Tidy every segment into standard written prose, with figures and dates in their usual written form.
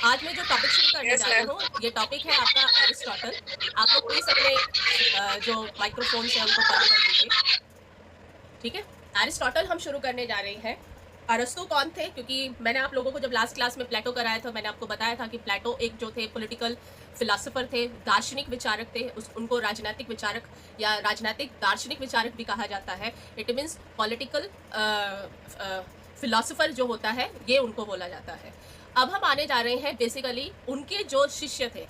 आज मैं जो टॉपिक शुरू करने यस जा रही मैम। हूँ, ये टॉपिक है आपका एरिस्टोटल। आप लोग प्लीज़ अपने जो माइक्रोफ़ोन्स हैं उनको बंद कर लीजिए, ठीक है? एरिस्टोटल हम शुरू करने जा रहे हैं। अरस्तू कौन थे? क्योंकि मैंने आप लोगों को जब लास्ट क्लास में प्लेटो कराया था, मैंने आपको बताया था कि प्लेटो एक जो थे पॉलिटिकल फिलॉसफर थे, दार्शनिक विचारक थे। उनको राजनीतिक विचारक या राजनीतिक दार्शनिक विचारक भी कहा जाता है। इट मीन्स पॉलिटिकल फिलॉसफर जो होता है, ये उनको बोला जाता है। अब हम आने जा रहे हैं बेसिकली उनके जो शिष्य थे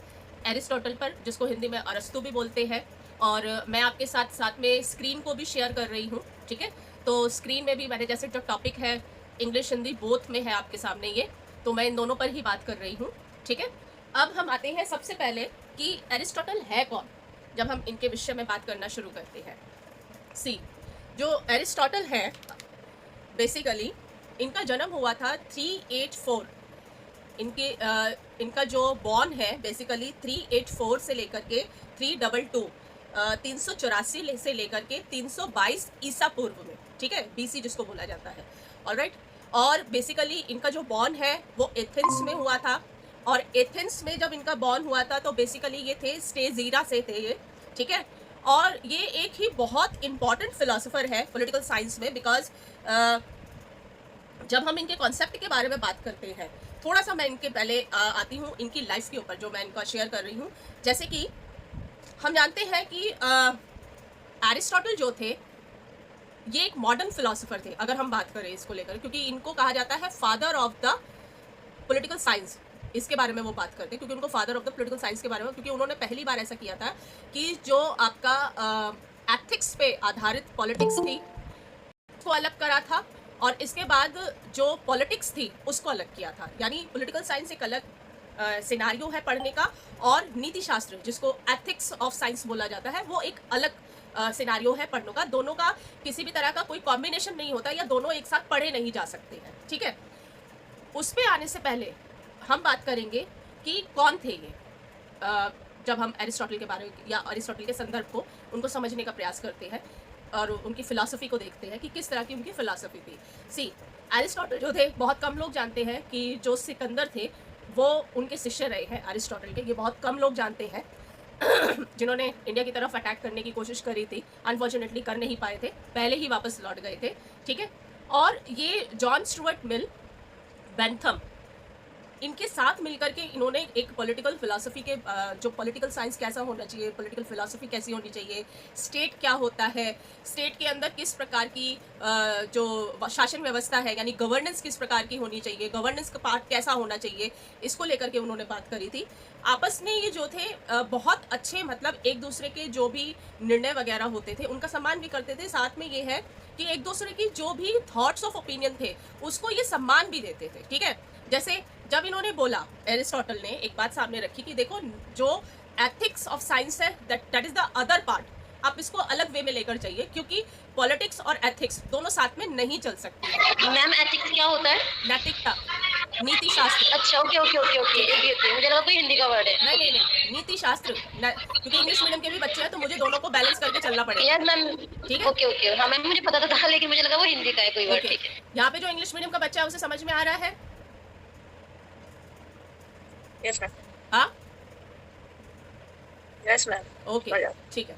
एरिस्टोटल पर, जिसको हिंदी में अरस्तू भी बोलते हैं। और मैं आपके साथ साथ में स्क्रीन को भी शेयर कर रही हूँ, ठीक है? तो स्क्रीन में भी मैंने जैसे जो टॉपिक है इंग्लिश हिंदी बोथ में है आपके सामने ये, तो मैं इन दोनों पर ही बात कर रही हूँ, ठीक है? अब हम आते हैं सबसे पहले कि एरिस्टोटल है कौन, जब हम इनके विषय में बात करना शुरू करते हैं। सी, जो एरिस्टोटल है बेसिकली इनका जन्म हुआ था 384। इनका जो बॉर्न है बेसिकली 384 से लेकर के 322 384 से लेकर के 322 ईसा पूर्व में, ठीक है? बीसी जिसको बोला जाता है, ऑलराइट। और बेसिकली इनका जो बॉर्न है वो एथेंस में हुआ था। और एथेंस में जब इनका बॉर्न हुआ था तो बेसिकली ये थे स्टेजीरा से थे ये, ठीक है? और ये एक ही बहुत इंपॉर्टेंट फिलोसोफर है पॉलिटिकल साइंस में, बिकॉज जब हम इनके कॉन्सेप्ट के बारे में बात करते हैं, थोड़ा सा मैं इनके पहले आती हूँ इनकी लाइफ के ऊपर जो मैं इनका शेयर कर रही हूँ। जैसे कि हम जानते हैं कि एरिस्टोटल जो थे ये एक मॉडर्न फिलोसोफर थे, अगर हम बात करें इसको लेकर, क्योंकि इनको कहा जाता है father of the political science. इसके बारे में वो बात करते हैं क्योंकि उनको father of the political science के बारे में, क्योंकि उन्होंने पहली बार ऐसा किया था कि जो आपका एथिक्स पे आधारित पॉलिटिक्स थी उसको अलग करा था, और इसके बाद जो पॉलिटिक्स थी उसको अलग किया था। यानी पॉलिटिकल साइंस एक अलग सिनारियो है पढ़ने का, और नीति शास्त्र जिसको एथिक्स ऑफ साइंस बोला जाता है वो एक अलग सिनारियो है पढ़ने का। दोनों का किसी भी तरह का कोई कॉम्बिनेशन नहीं होता, या दोनों एक साथ पढ़े नहीं जा सकते हैं, ठीक है? उस पे आने से पहले हम बात करेंगे कि कौन थे ये। जब हम एरिस्टोटल के बारे में या एरिस्टोटल के संदर्भ को उनको समझने का प्रयास करते हैं और उनकी फिलॉसफी को देखते हैं कि किस तरह की उनकी फिलॉसफी थी। सी, एरिस्टोटल जो थे बहुत कम लोग जानते हैं कि जो सिकंदर थे वो उनके शिष्य रहे हैं एरिस्टोटल के। ये बहुत कम लोग जानते हैं जिन्होंने इंडिया की तरफ अटैक करने की कोशिश करी थी, अनफॉर्चुनेटली कर नहीं पाए थे, पहले ही वापस लौट गए थे, ठीक है? और ये जॉन स्टुअर्ट मिल, बेंथम, इनके साथ मिलकर के इन्होंने एक पॉलिटिकल फिलॉसफी के जो पॉलिटिकल साइंस कैसा होना चाहिए, पॉलिटिकल फिलॉसफी कैसी होनी चाहिए, स्टेट क्या होता है, स्टेट के अंदर किस प्रकार की जो शासन व्यवस्था है यानी गवर्नेंस किस प्रकार की होनी चाहिए, गवर्नेंस का पार्ट कैसा होना चाहिए, इसको लेकर के उन्होंने बात करी थी। आपस में ये जो थे बहुत अच्छे, मतलब एक दूसरे के जो भी निर्णय वगैरह होते थे उनका सम्मान भी करते थे। साथ में ये है कि एक दूसरे की जो भी थॉट्स ऑफ ओपिनियन थे उसको ये सम्मान भी देते थे, ठीक है? जैसे जब इन्होंने बोला, एरिस्टोटल ने एक बात सामने रखी कि देखो जो एथिक्स ऑफ साइंस है that is the other part, आप इसको अलग वे में लेकर जाइए, क्योंकि पॉलिटिक्स और एथिक्स दोनों साथ में नहीं चल सकती। मैम एथिक्स क्या होता है? नैतिकता, नीति शास्त्र। अच्छा, okay okay okay okay okay okay, मुझे लगा कोई हिंदी का वर्ड है। नहीं नहीं नहीं, नीति शास्त्र क्योंकि इंग्लिश मीडियम के भी बच्चे हैं तो मुझे दोनों को बैलेंस करके चलना पड़ेगा। यार मैम, ठीक है, ओके ओके, हाँ मैम मुझे पता तो था लेकिन मुझे लगा वो हिंदी का है कोई वर्ड, ओके। ठीक है। यहाँ पे जो इंग्लिश मीडियम का बच्चा है उसे समझ में आ रहा है? Yes ma'am. हाँ, यस मैम। ओके, ठीक है।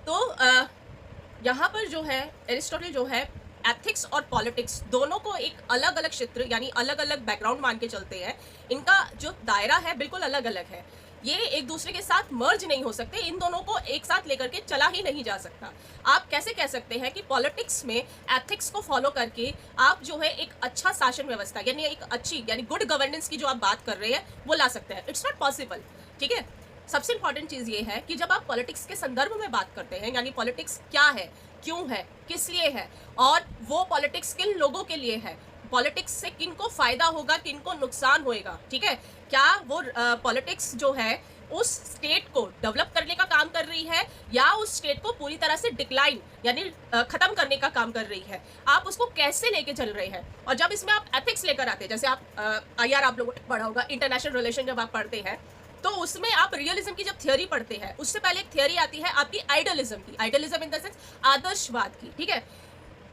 तो यहाँ पर जो है एरिस्टोटल जो है एथिक्स और पॉलिटिक्स दोनों को एक अलग अलग क्षेत्र यानी अलग अलग बैकग्राउंड मान के चलते हैं। इनका जो दायरा है बिल्कुल अलग अलग है, ये एक दूसरे के साथ मर्ज नहीं हो सकते, इन दोनों को एक साथ लेकर के चला ही नहीं जा सकता। आप कैसे कह सकते हैं कि पॉलिटिक्स में एथिक्स को फॉलो करके आप जो है एक अच्छा शासन व्यवस्था यानी एक अच्छी यानी गुड गवर्नेंस की जो आप बात कर रहे हैं वो ला सकते हैं? इट्स नॉट पॉसिबल, ठीक है? सबसे इंपॉर्टेंट चीज ये है कि जब आप पॉलिटिक्स के संदर्भ में बात करते हैं, यानी पॉलिटिक्स क्या है, क्यों है, किस लिए है, और वो पॉलिटिक्स किन लोगों के लिए है, पॉलिटिक्स से किन को फायदा होगा, किन को नुकसान होएगा, ठीक है? क्या वो पॉलिटिक्स जो है उस स्टेट को डेवलप करने का काम कर रही है या उस स्टेट को पूरी तरह से डिक्लाइन यानी खत्म करने का काम कर रही है? आप उसको कैसे लेके चल रहे हैं? और जब इसमें आप एथिक्स लेकर आते हैं, जैसे आप आईआर आप लोगों ने पढ़ा होगा, इंटरनेशनल रिलेशन जब आप पढ़ते हैं तो उसमें आप रियलिज्म की जब थ्योरी पढ़ते हैं उससे पहले एक थ्योरी आती है आपकी आइडियलिज्म की, आइडियलिज्म इन द सेंस आदर्शवाद की, ठीक है?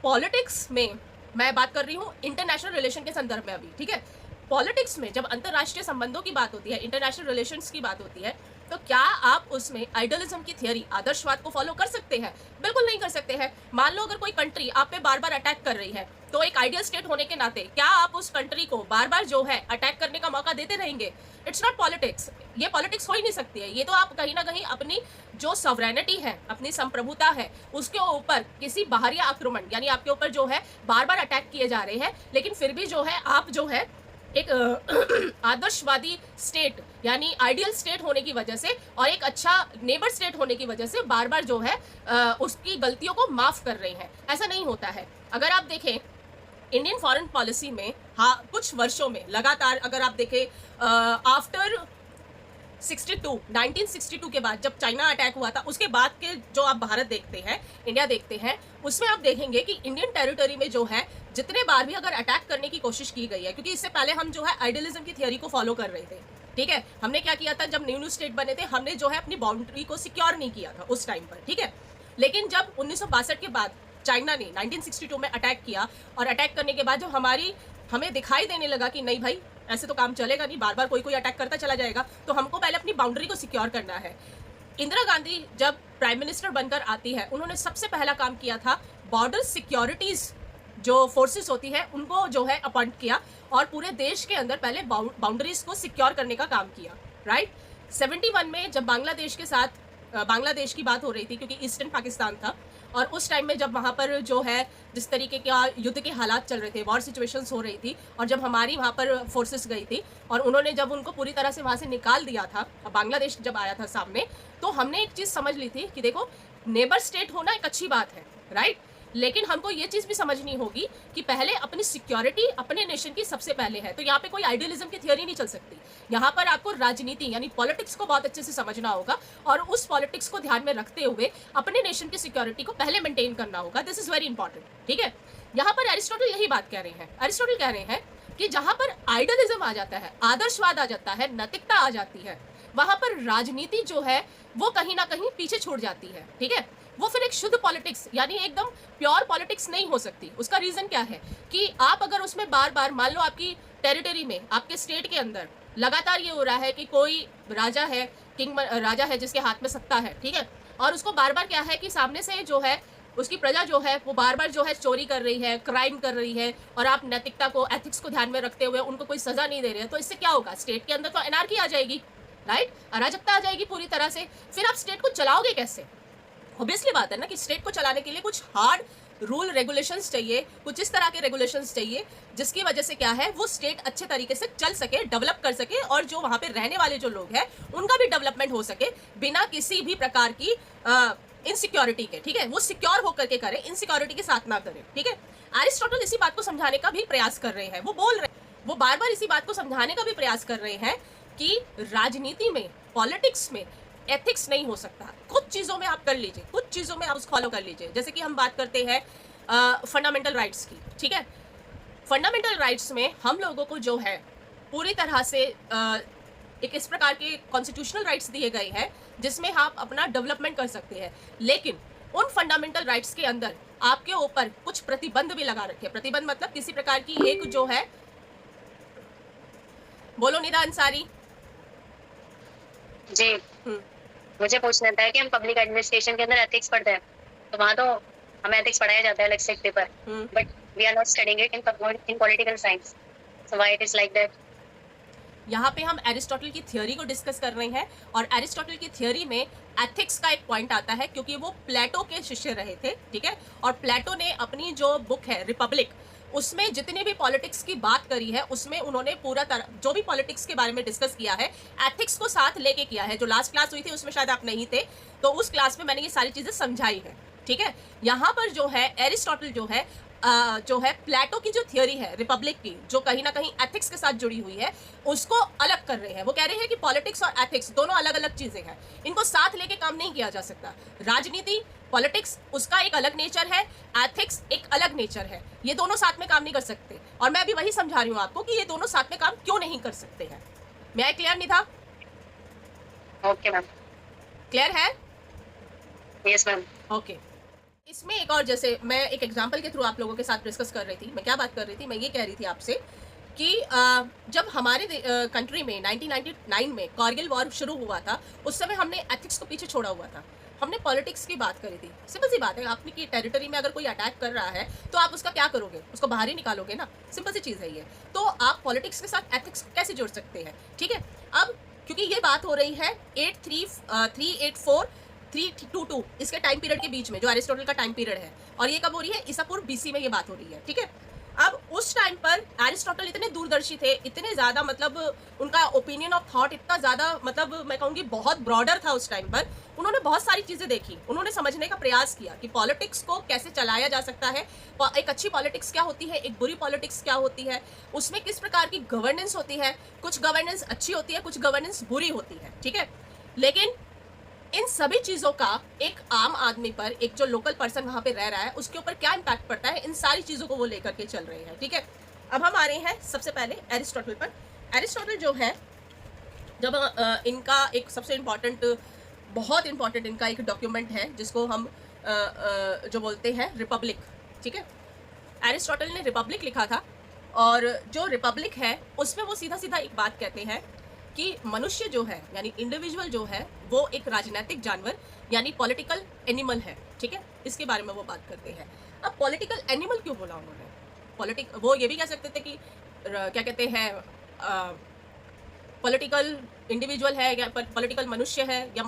पॉलिटिक्स में मैं बात कर रही हूँ इंटरनेशनल रिलेशन के संदर्भ में अभी, ठीक है? पॉलिटिक्स में जब अंतर्राष्ट्रीय संबंधों की बात होती है, इंटरनेशनल रिलेशंस की बात होती है, तो क्या आप उसमें आइडियलिज्म की थियरी, आदर्शवाद को फॉलो कर सकते हैं? बिल्कुल नहीं कर सकते हैं। मान लो अगर कोई कंट्री आप पे बार बार अटैक कर रही है, तो एक आइडियल स्टेट होने के नाते क्या आप उस कंट्री को बार बार जो है अटैक करने का मौका देते रहेंगे? It's not politics. ये पॉलिटिक्स हो ही नहीं सकती है। ये तो आप कहीं ना कहीं अपनी जो सॉवरेनिटी है, अपनी संप्रभुता है, उसके ऊपर किसी बाहरी आक्रमण, यानी आपके ऊपर जो है बार बार अटैक किए जा रहे हैं, लेकिन फिर भी जो है आप जो है एक आदर्शवादी स्टेट यानी आइडियल स्टेट होने की वजह से और एक अच्छा नेबर स्टेट होने की वजह से बार बार जो है उसकी गलतियों को माफ कर रहे हैं। ऐसा नहीं होता है। अगर आप देखें इंडियन फॉरेन पॉलिसी में, हाँ, कुछ वर्षों में लगातार अगर आप देखें आफ्टर 1962 के बाद जब चाइना अटैक हुआ था, उसके बाद के जो आप भारत देखते हैं, इंडिया देखते हैं, उसमें आप देखेंगे कि इंडियन टेरिटरी में जो है जितने बार भी अगर अटैक करने की कोशिश की गई है, क्योंकि इससे पहले हम जो है आइडियलिज्म की थियरी को फॉलो कर रहे थे, ठीक है। हमने क्या किया था, जब न्यू स्टेट बने थे, हमने जो है अपनी बाउंड्री को सिक्योर नहीं किया था उस टाइम पर, ठीक है। लेकिन जब 1962 के बाद चाइना ने 1962 में अटैक किया, और अटैक करने के बाद जब हमें दिखाई देने लगा कि नहीं भाई, ऐसे तो काम चलेगा नहीं, बार बार कोई अटैक करता चला जाएगा, तो हमको पहले अपनी बाउंड्री को सिक्योर करना है। इंदिरा गांधी जब प्राइम मिनिस्टर बनकर आती है, उन्होंने सबसे पहला काम किया था, बॉर्डर सिक्योरिटीज जो फोर्सेस होती है उनको जो है अपॉइंट किया और पूरे देश के अंदर पहले बाउंड्रीज को सिक्योर करने का काम किया, राइट। 71 में जब बांग्लादेश के साथ बांग्लादेश की बात हो रही थी, क्योंकि ईस्टर्न पाकिस्तान था, और उस टाइम में जब वहाँ पर जो है जिस तरीके का युद्ध के हालात चल रहे थे, वॉर सिचुएशंस हो रही थी, और जब हमारी वहाँ पर फोर्सेस गई थी और उन्होंने जब उनको पूरी तरह से वहाँ से निकाल दिया था, बांग्लादेश जब आया था सामने, तो हमने एक चीज़ समझ ली थी कि देखो, नेबर स्टेट होना एक अच्छी बात है, राइट, लेकिन हमको ये चीज़ भी समझनी होगी कि पहले अपनी सिक्योरिटी अपने नेशन की सबसे पहले है। तो यहाँ पे कोई आइडियलिज्म की थियरी नहीं चल सकती। यहाँ पर आपको राजनीति यानी पॉलिटिक्स को बहुत अच्छे से समझना होगा, और उस पॉलिटिक्स को ध्यान में रखते हुए अपने नेशन की सिक्योरिटी को पहले मेंटेन करना होगा। दिस इज वेरी इंपॉर्टेंट, ठीक है। यहाँ पर एरिस्टोटल यही बात कह रहे हैं। एरिस्टोटल कह रहे हैं कि जहाँ पर आइडियलिज्म आ जाता है, आदर्शवाद आ जाता है, नैतिकता आ जाती है, वहाँ पर राजनीति जो है वो कहीं ना कहीं पीछे छूट जाती है, ठीक है। वो फिर एक शुद्ध पॉलिटिक्स यानी एकदम प्योर पॉलिटिक्स नहीं हो सकती। उसका रीजन क्या है कि आप अगर उसमें बार बार, मान लो आपकी टेरिटरी में, आपके स्टेट के अंदर लगातार ये हो रहा है कि कोई राजा है, राजा है जिसके हाथ में सत्ता है, ठीक है, और उसको बार बार क्या है कि सामने से जो है उसकी प्रजा जो है वो बार बार जो है चोरी कर रही है, क्राइम कर रही है, और आप नैतिकता को, एथिक्स को ध्यान में रखते हुए उनको कोई सजा नहीं दे रहे हैं, तो इससे क्या होगा, स्टेट के अंदर तो एनार्की आ जाएगी, राइट, अराजकता आ जाएगी पूरी तरह से। फिर आप स्टेट को चलाओगे कैसे? ऑब्वियसली बात है ना कि स्टेट को चलाने के लिए कुछ हार्ड रूल रेगुलेशंस चाहिए, कुछ इस तरह के रेगुलेशंस चाहिए जिसकी वजह से क्या है, वो स्टेट अच्छे तरीके से चल सके, डेवलप कर सके, और जो वहाँ पे रहने वाले जो लोग हैं उनका भी डेवलपमेंट हो सके बिना किसी भी प्रकार की इनसिक्योरिटी के, ठीक है। वो सिक्योर होकर के करें, इनसिक्योरिटी के साथ ना करें, ठीक है। एरिस्टोटल इसी बात को समझाने का भी प्रयास कर रहे हैं। वो बोल रहे हैं, वो बार बार इसी बात को समझाने का भी प्रयास कर रहे हैं कि राजनीति में, पॉलिटिक्स में एथिक्स नहीं हो सकता। कुछ चीज़ों में आप कर लीजिए, कुछ चीज़ों में आप फॉलो कर लीजिए। जैसे कि हम बात करते हैं फंडामेंटल राइट्स की, ठीक है। फंडामेंटल राइट्स में हम लोगों को जो है पूरी तरह से एक इस प्रकार के कॉन्स्टिट्यूशनल राइट्स दिए गए हैं जिसमें आप अपना डेवलपमेंट कर सकते हैं, लेकिन उन फंडामेंटल राइट्स के अंदर आपके ऊपर कुछ प्रतिबंध भी लगा रखे। प्रतिबंध मतलब किसी प्रकार की एक जो है, बोलो निदा अंसारी जी। मुझे पूछना था कि हम पब्लिक एडमिनिस्ट्रेशन के अंदर एथिक्स पढ़ते हैं, तो वहाँ तो हमें एथिक्स पढ़ाया जाता है lecture paper, but we are not studying it in political science, so why it is like that? यहाँ पे हम एरिस्टोटल की थियोरी को डिस्कस कर रहे हैं, और एरिस्टोटल की थियोरी में एथिक्स का एक पॉइंट आता है, क्योंकि वो प्लेटो के शिष्य रहे थे, ठीक है। और प्लेटो ने अपनी जो बुक है रिपब्लिक, उसमें जितने भी पॉलिटिक्स की बात करी है, उसमें उन्होंने पूरा तरह जो भी पॉलिटिक्स के बारे में डिस्कस किया है, एथिक्स को साथ लेके किया है। जो लास्ट क्लास हुई थी उसमें शायद आप नहीं थे, तो उस क्लास में मैंने ये सारी चीज़ें समझाई है, ठीक है। यहाँ पर जो है एरिस्टोटल जो है प्लेटो की जो थियोरी है रिपब्लिक की, जो कहीं ना कहीं एथिक्स के साथ जुड़ी हुई है, उसको अलग कर रहे हैं। वो कह रहे हैं कि पॉलिटिक्स और एथिक्स दोनों अलग अलग चीज़ें हैं, इनको साथ लेके काम नहीं किया जा सकता। राजनीति, पॉलिटिक्स उसका एक अलग नेचर है, एथिक्स एक अलग नेचर है, ये दोनों साथ में काम नहीं कर सकते। और मैं अभी वही समझा रही हूँ आपको कि ये दोनों साथ में काम क्यों नहीं कर सकते हैं। मैं क्लियर नहीं था? Okay ma'am. क्लियर है? Yes ma'am. ओके। इसमें एक और, जैसे मैं एक एग्जांपल के थ्रू आप लोगों के साथ डिस्कस कर रही थी। मैं क्या बात कर रही थी? मैं ये कह रही थी आपसे कि जब हमारे कंट्री में 1999 में कारगिल वॉर शुरू हुआ था, उस समय हमने एथिक्स को पीछे छोड़ा हुआ था, हमने पॉलिटिक्स की बात करी थी। सिंपल सी बात है, आपकी टेरिटरी में अगर कोई अटैक कर रहा है तो आप उसका क्या करोगे, उसको बाहर ही निकालोगे ना, सिंपल सी चीज़ है ये। तो आप पॉलिटिक्स के साथ एथिक्स कैसे जोड़ सकते हैं, ठीक है। अब क्योंकि ये बात हो रही है 384 322 इसके टाइम पीरियड के बीच में, जो एरिस्टोटल का टाइम पीरियड है, और ये कब हो रही है, ईसा पूर्व BC में ये बात हो रही है, ठीक है। अब उस टाइम पर एरिस्टोटल इतने दूरदर्शी थे, इतने ज़्यादा मतलब उनका ओपिनियन ऑफ थॉट इतना ज़्यादा मतलब मैं कहूँगी बहुत ब्रॉडर था उस टाइम पर। उन्होंने बहुत सारी चीज़ें देखी, उन्होंने समझने का प्रयास किया कि पॉलिटिक्स को कैसे चलाया जा सकता है, एक अच्छी पॉलिटिक्स क्या होती है, एक बुरी पॉलिटिक्स क्या होती है, उसमें किस प्रकार की गवर्नेंस होती है, कुछ गवर्नेंस अच्छी होती है, कुछ गवर्नेंस बुरी होती है, ठीक है। लेकिन इन सभी चीज़ों का एक आम आदमी पर, एक जो लोकल पर्सन वहाँ पे रह रहा है, उसके ऊपर क्या इम्पैक्ट पड़ता है, इन सारी चीज़ों को वो लेकर के चल रहे हैं, ठीक है। अब हम आ रहे हैं सबसे पहले एरिस्टोटल पर। एरिस्टोटल जो है, जब इनका एक सबसे इम्पॉर्टेंट, बहुत इम्पॉर्टेंट इनका एक डॉक्यूमेंट है जिसको हम जो बोलते हैं रिपब्लिक, ठीक है। एरिस्टोटल ने रिपब्लिक लिखा था, और जो रिपब्लिक है उसमें वो सीधा सीधा एक बात कहते हैं कि मनुष्य जो है, यानी इंडिविजुअल जो है, वो एक राजनीतिक जानवर यानी पॉलिटिकल एनिमल है, ठीक है। इसके बारे में वो बात करते हैं। अब पॉलिटिकल एनिमल क्यों बोला उन्होंने, वो ये भी कह सकते थे कि क्या कहते हैं, पॉलिटिकल इंडिविजुअल है या पॉलिटिकल मनुष्य है या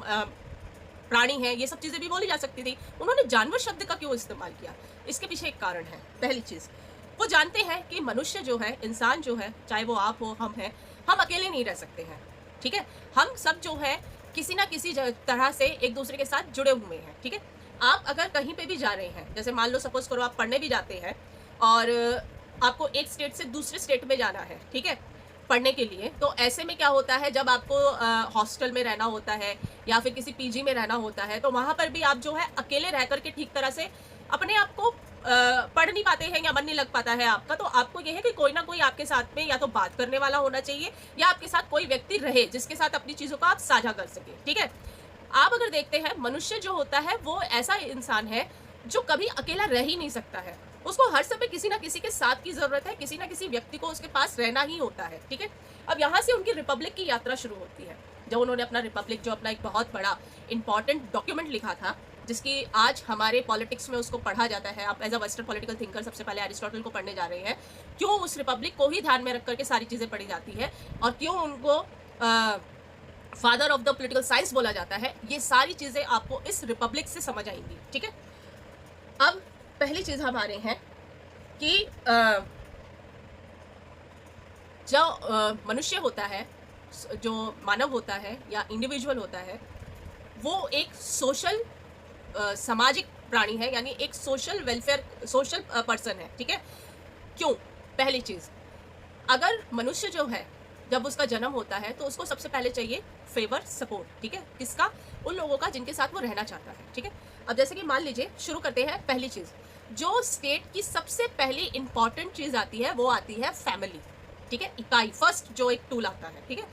प्राणी है, ये सब चीज़ें भी बोली जा सकती थी। उन्होंने जानवर शब्द का क्यों इस्तेमाल किया, इसके पीछे एक कारण है। पहली चीज़, वो जानते हैं कि मनुष्य जो है, इंसान जो है, चाहे वो आप हो, हम हैं, हम अकेले नहीं रह सकते हैं, ठीक है। हम सब जो है किसी ना किसी तरह से एक दूसरे के साथ जुड़े हुए हैं, ठीक है। आप अगर कहीं पे भी जा रहे हैं, जैसे मान लो सपोज करो आप पढ़ने भी जाते हैं और आपको एक स्टेट से दूसरे स्टेट में जाना है, ठीक है, पढ़ने के लिए, तो ऐसे में क्या होता है, जब आपको हॉस्टल में रहना होता है या फिर किसी PG में रहना होता है, तो वहाँ पर भी आप जो है अकेले रह करके ठीक तरह से अपने आप को पढ़ नहीं पाते हैं या मन नहीं लग पाता है आपका। तो आपको यह है कि कोई ना कोई आपके साथ में या तो बात करने वाला होना चाहिए या आपके साथ कोई व्यक्ति रहे जिसके साथ अपनी चीज़ों को आप साझा कर सके, ठीक है। आप अगर देखते हैं, मनुष्य जो होता है वो ऐसा इंसान है जो कभी अकेला रह ही नहीं सकता है, उसको हर समय किसी ना किसी के साथ की ज़रूरत है, किसी ना किसी व्यक्ति को उसके पास रहना ही होता है, ठीक है। अब यहाँ से उनकी रिपब्लिक की यात्रा शुरू होती है, जब उन्होंने अपना रिपब्लिक, जो अपना एक बहुत बड़ा इंपॉर्टेंट डॉक्यूमेंट लिखा था, जिसकी आज हमारे पॉलिटिक्स में उसको पढ़ा जाता है। आप as a western political thinker सबसे पहले एरिस्टोटल को पढ़ने जा रहे हैं, क्यों उस रिपब्लिक को ही ध्यान में रख करके सारी चीज़ें पढ़ी जाती है और क्यों उनको father of the political science बोला जाता है, ये सारी चीज़ें आपको इस रिपब्लिक से समझ आएंगी, ठीक है। अब पहली चीज़ हम आ रहे हैं कि जो मनुष्य होता है, जो मानव होता है या इंडिविजुअल होता है, वो एक सोशल सामाजिक प्राणी है, यानी एक सोशल वेलफेयर, सोशल पर्सन है, ठीक है। क्यों, पहली चीज़, अगर मनुष्य जो है जब उसका जन्म होता है तो उसको सबसे पहले चाहिए फेवर, सपोर्ट, ठीक है, किसका, उन लोगों का जिनके साथ वो रहना चाहता है, ठीक है। अब जैसे कि मान लीजिए, शुरू करते हैं, पहली चीज़, जो स्टेट की सबसे पहली इंपॉर्टेंट चीज़ आती है वो आती है फैमिली, ठीक है, इकाई, फर्स्ट जो एक टूल आता है, ठीक है।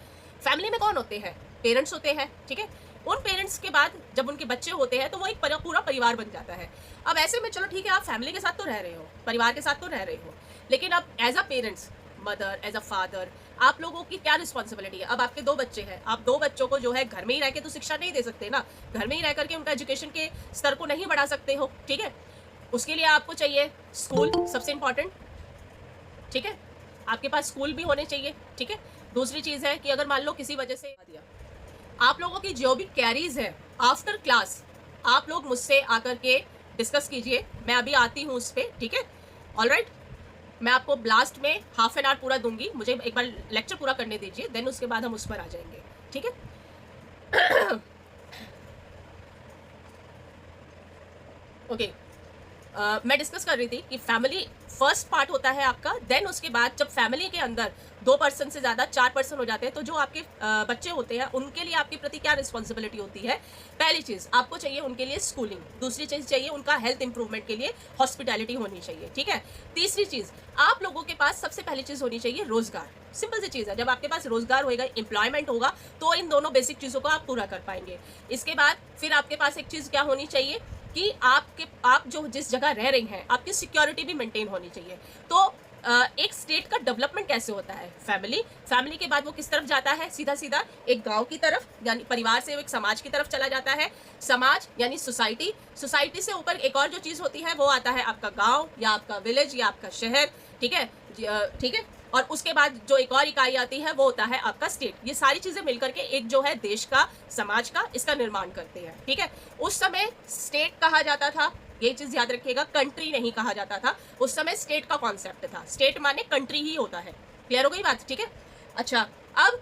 फैमिली में कौन होते हैं, पेरेंट्स होते हैं, ठीक है। उन पेरेंट्स के बाद जब उनके बच्चे होते हैं तो वो एक पूरा परिवार बन जाता है। अब ऐसे में चलो ठीक है, आप फैमिली के साथ तो रह रहे हो, परिवार के साथ तो रह रहे हो, लेकिन अब as a parents, mother, as a father, आप लोगों की क्या रिस्पॉन्सिबिलिटी है। अब आपके 2 बच्चे हैं, आप 2 बच्चों को जो है घर में ही रह के तो शिक्षा नहीं दे सकते ना, घर में ही रह करके उनका एजुकेशन के स्तर को नहीं बढ़ा सकते हो, ठीक है। उसके लिए आपको चाहिए स्कूल, सबसे इंपॉर्टेंट, ठीक है, आपके पास स्कूल भी होने चाहिए, ठीक है। दूसरी चीज़ है कि अगर मान लो किसी वजह से दिया, आप लोगों की जो भी क्वेरीज है आफ्टर क्लास, आप लोग मुझसे आकर के डिस्कस कीजिए, मैं अभी आती हूँ उस पर, ठीक है, ऑलराइट। मैं आपको ब्लास्ट में हाफ एन आवर पूरा दूंगी, मुझे एक बार लेक्चर पूरा करने दीजिए, देन उसके बाद हम उस पर आ जाएंगे, ठीक है। ओके, मैं डिस्कस कर रही थी कि फैमिली फर्स्ट पार्ट होता है आपका, देन उसके बाद जब फैमिली के अंदर 2 पर्सन से ज़्यादा 4 पर्सन हो जाते हैं, तो जो आपके बच्चे होते हैं उनके लिए आपके प्रति क्या रिस्पॉन्सिबिलिटी होती है। पहली चीज़, आपको चाहिए उनके लिए स्कूलिंग, दूसरी चीज़ चाहिए उनका हेल्थ इंप्रूवमेंट के लिए हॉस्पिटैलिटी होनी चाहिए, ठीक है। तीसरी चीज़, आप लोगों के पास सबसे पहली चीज़ होनी चाहिए रोजगार, सिंपल सी चीज़ है, जब आपके पास रोजगार होगा, एम्प्लॉयमेंट होगा, तो इन दोनों बेसिक चीज़ों को आप पूरा कर पाएंगे। इसके बाद फिर आपके पास एक चीज़ क्या होनी चाहिए कि आप जो जिस जगह रह रही हैं, आपकी सिक्योरिटी भी मेंटेन होनी चाहिए। तो एक स्टेट का डेवलपमेंट कैसे होता है। फैमिली के बाद वो किस तरफ जाता है, सीधा सीधा एक गांव की तरफ, यानी परिवार से वो एक समाज की तरफ चला जाता है। समाज यानी सोसाइटी से ऊपर एक और जो चीज़ होती है वो आता है आपका गांव या आपका विलेज या आपका शहर, ठीक है। और उसके बाद जो एक और इकाई आती है वो होता है आपका स्टेट। ये सारी चीज़ें मिलकर के एक जो है देश का, समाज का, इसका निर्माण करते हैं, ठीक है। उस समय स्टेट कहा जाता था, ये चीज़ याद रखिएगा, कंट्री नहीं कहा जाता था। उस समय स्टेट का कॉन्सेप्ट था, स्टेट माने कंट्री ही होता है। क्लियर हो गई बात, ठीक है। अच्छा, अब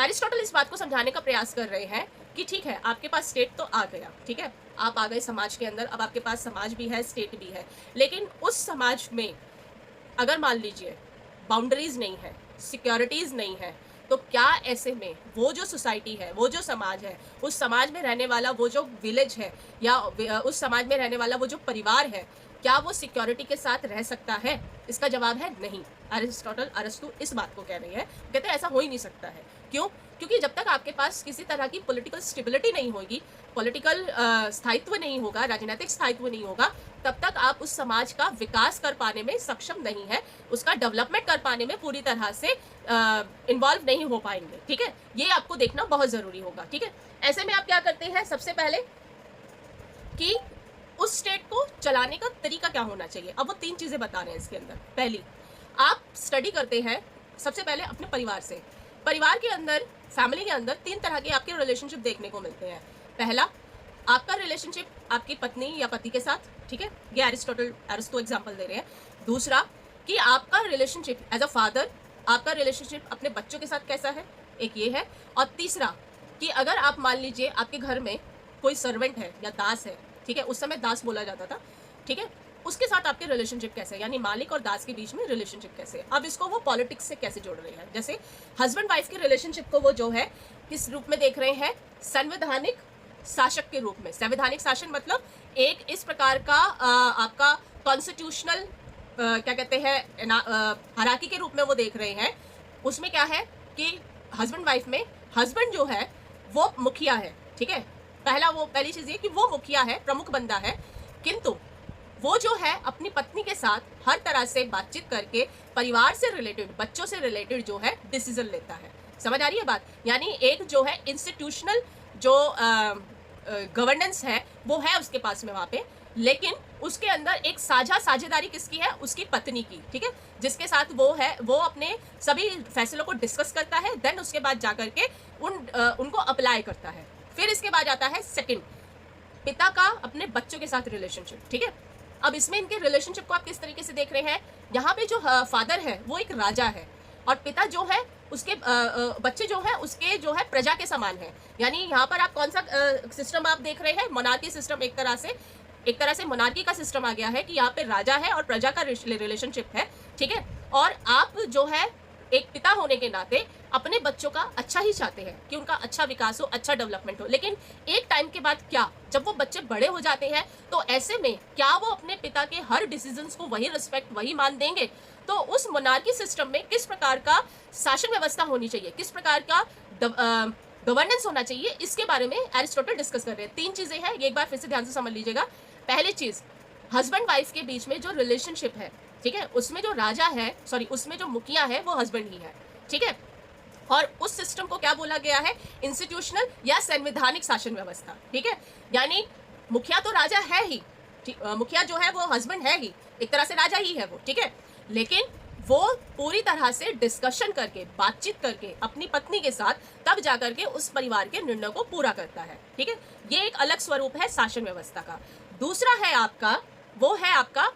एरिस्टोटल इस बात को समझाने का प्रयास कर रहे हैं कि ठीक है, आपके पास स्टेट तो आ गया, ठीक है, आप आ गए समाज के अंदर, अब आपके पास समाज भी है, स्टेट भी है, लेकिन उस समाज में अगर मान लीजिए बाउंड्रीज नहीं है, सिक्योरिटीज नहीं है, तो क्या ऐसे में वो जो सोसाइटी है, वो जो समाज है, उस समाज में रहने वाला वो जो विलेज है या उस समाज में रहने वाला वो जो परिवार है, क्या वो सिक्योरिटी के साथ रह सकता है? इसका जवाब है नहीं। अरस्तु इस बात को कह रही है, कहते हैं ऐसा हो ही नहीं सकता है। क्यों? क्योंकि जब तक आपके पास किसी तरह की पॉलिटिकल स्टेबिलिटी नहीं होगी, पॉलिटिकल स्थायित्व नहीं होगा, राजनीतिक स्थायित्व नहीं होगा, तब तक आप उस समाज का विकास कर पाने में सक्षम नहीं है, उसका डेवलपमेंट कर पाने में पूरी तरह से इन्वॉल्व नहीं हो पाएंगे, ठीक है। ये आपको देखना बहुत ज़रूरी होगा, ठीक है। ऐसे में आप क्या करते हैं, सबसे पहले कि उस स्टेट को चलाने का तरीका क्या होना चाहिए। अब वो 3 चीज़ें बता रहे हैं इसके अंदर। पहली, आप स्टडी करते हैं सबसे पहले अपने परिवार से। परिवार के अंदर, फैमिली के अंदर 3 तरह के आपके रिलेशनशिप देखने को मिलते हैं। पहला, आपका रिलेशनशिप आपकी पत्नी या पति के साथ, ठीक है, ये अरिस्टो एग्जाम्पल दे रहे हैं। दूसरा, कि आपका रिलेशनशिप एज अ फादर, आपका रिलेशनशिप अपने बच्चों के साथ कैसा है, एक ये है। और तीसरा, कि अगर आप मान लीजिए आपके घर में कोई सर्वेंट है या दास है, ठीक है, उस समय दास बोला जाता था, ठीक है, उसके साथ आपके रिलेशनशिप कैसे है, यानी मालिक और दास के बीच में रिलेशनशिप कैसे है। अब इसको वो पॉलिटिक्स से कैसे जोड़ रहे हैं, जैसे हस्बैंड वाइफ के रिलेशनशिप को वो जो है किस रूप में देख रहे हैं, संवैधानिक शासक के रूप में। संवैधानिक शासन मतलब एक इस प्रकार का आपका कॉन्स्टिट्यूशनल क्या कहते हैं हायरार्की के रूप में वो देख रहे हैं। उसमें क्या है कि हस्बैंड वाइफ में हस्बैंड जो है वो मुखिया है, ठीक है। पहली चीज़ ये कि वो मुखिया है, प्रमुख बंदा है, किंतु वो जो है अपनी पत्नी के साथ हर तरह से बातचीत करके परिवार से रिलेटेड, बच्चों से रिलेटेड जो है डिसीजन लेता है। समझ आ रही है बात? यानी एक जो है इंस्टीट्यूशनल जो गवर्नेंस है वो है उसके पास में वहाँ पे, लेकिन उसके अंदर एक साझेदारी किसकी है, उसकी पत्नी की, ठीक है, जिसके साथ वो अपने सभी फैसलों को डिस्कस करता है, देन उसके बाद जाकर के उनको अप्लाई करता है। फिर इसके बाद आता है सेकंड, पिता का अपने बच्चों के साथ रिलेशनशिप, ठीक है। अब इसमें इनके रिलेशनशिप को आप किस तरीके से देख रहे हैं, यहाँ पे जो फादर है वो एक राजा है और पिता जो है उसके बच्चे जो है उसके जो है प्रजा के समान है। यानी यहाँ पर आप कौन सा सिस्टम आप देख रहे हैं, मोनार्की सिस्टम। एक तरह से मोनार्की का सिस्टम आ गया है कि यहाँ पे राजा है और प्रजा का रिलेशनशिप है, ठीक है। और आप जो है एक पिता होने के नाते अपने बच्चों का अच्छा ही चाहते हैं कि उनका अच्छा विकास हो, अच्छा डेवलपमेंट हो, लेकिन एक टाइम के बाद क्या, जब वो बच्चे बड़े हो जाते हैं तो ऐसे में क्या वो अपने पिता के हर डिसीजंस को वही रिस्पेक्ट, वही मान देंगे? तो उस मोनार्की सिस्टम में किस प्रकार का शासन व्यवस्था होनी चाहिए, किस प्रकार का गवर्नेंस होना चाहिए, इसके बारे में एरिस्टोटल डिस्कस कर रहे हैं। 3 चीजें हैं, ये एक बार फिर से ध्यान से समझ लीजिएगा। पहली चीज, हस्बैंड वाइफ के बीच में जो रिलेशनशिप है, ठीक है, उसमें जो राजा है, उसमें जो मुखिया है वो हस्बैंड ही है, ठीक है। और उस सिस्टम को क्या बोला गया है, इंस्टीट्यूशनल या संवैधानिक शासन व्यवस्था, ठीक है। यानी मुखिया तो राजा है ही, मुखिया जो है वो हस्बैंड है ही, एक तरह से राजा ही है वो, ठीक है, लेकिन वो पूरी तरह से डिस्कशन करके, बातचीत करके अपनी पत्नी के साथ तब जाकर के उस परिवार के निर्णय को पूरा करता है, ठीक है। ये एक अलग स्वरूप है शासन व्यवस्था का। दूसरा है आपका, वो है आपका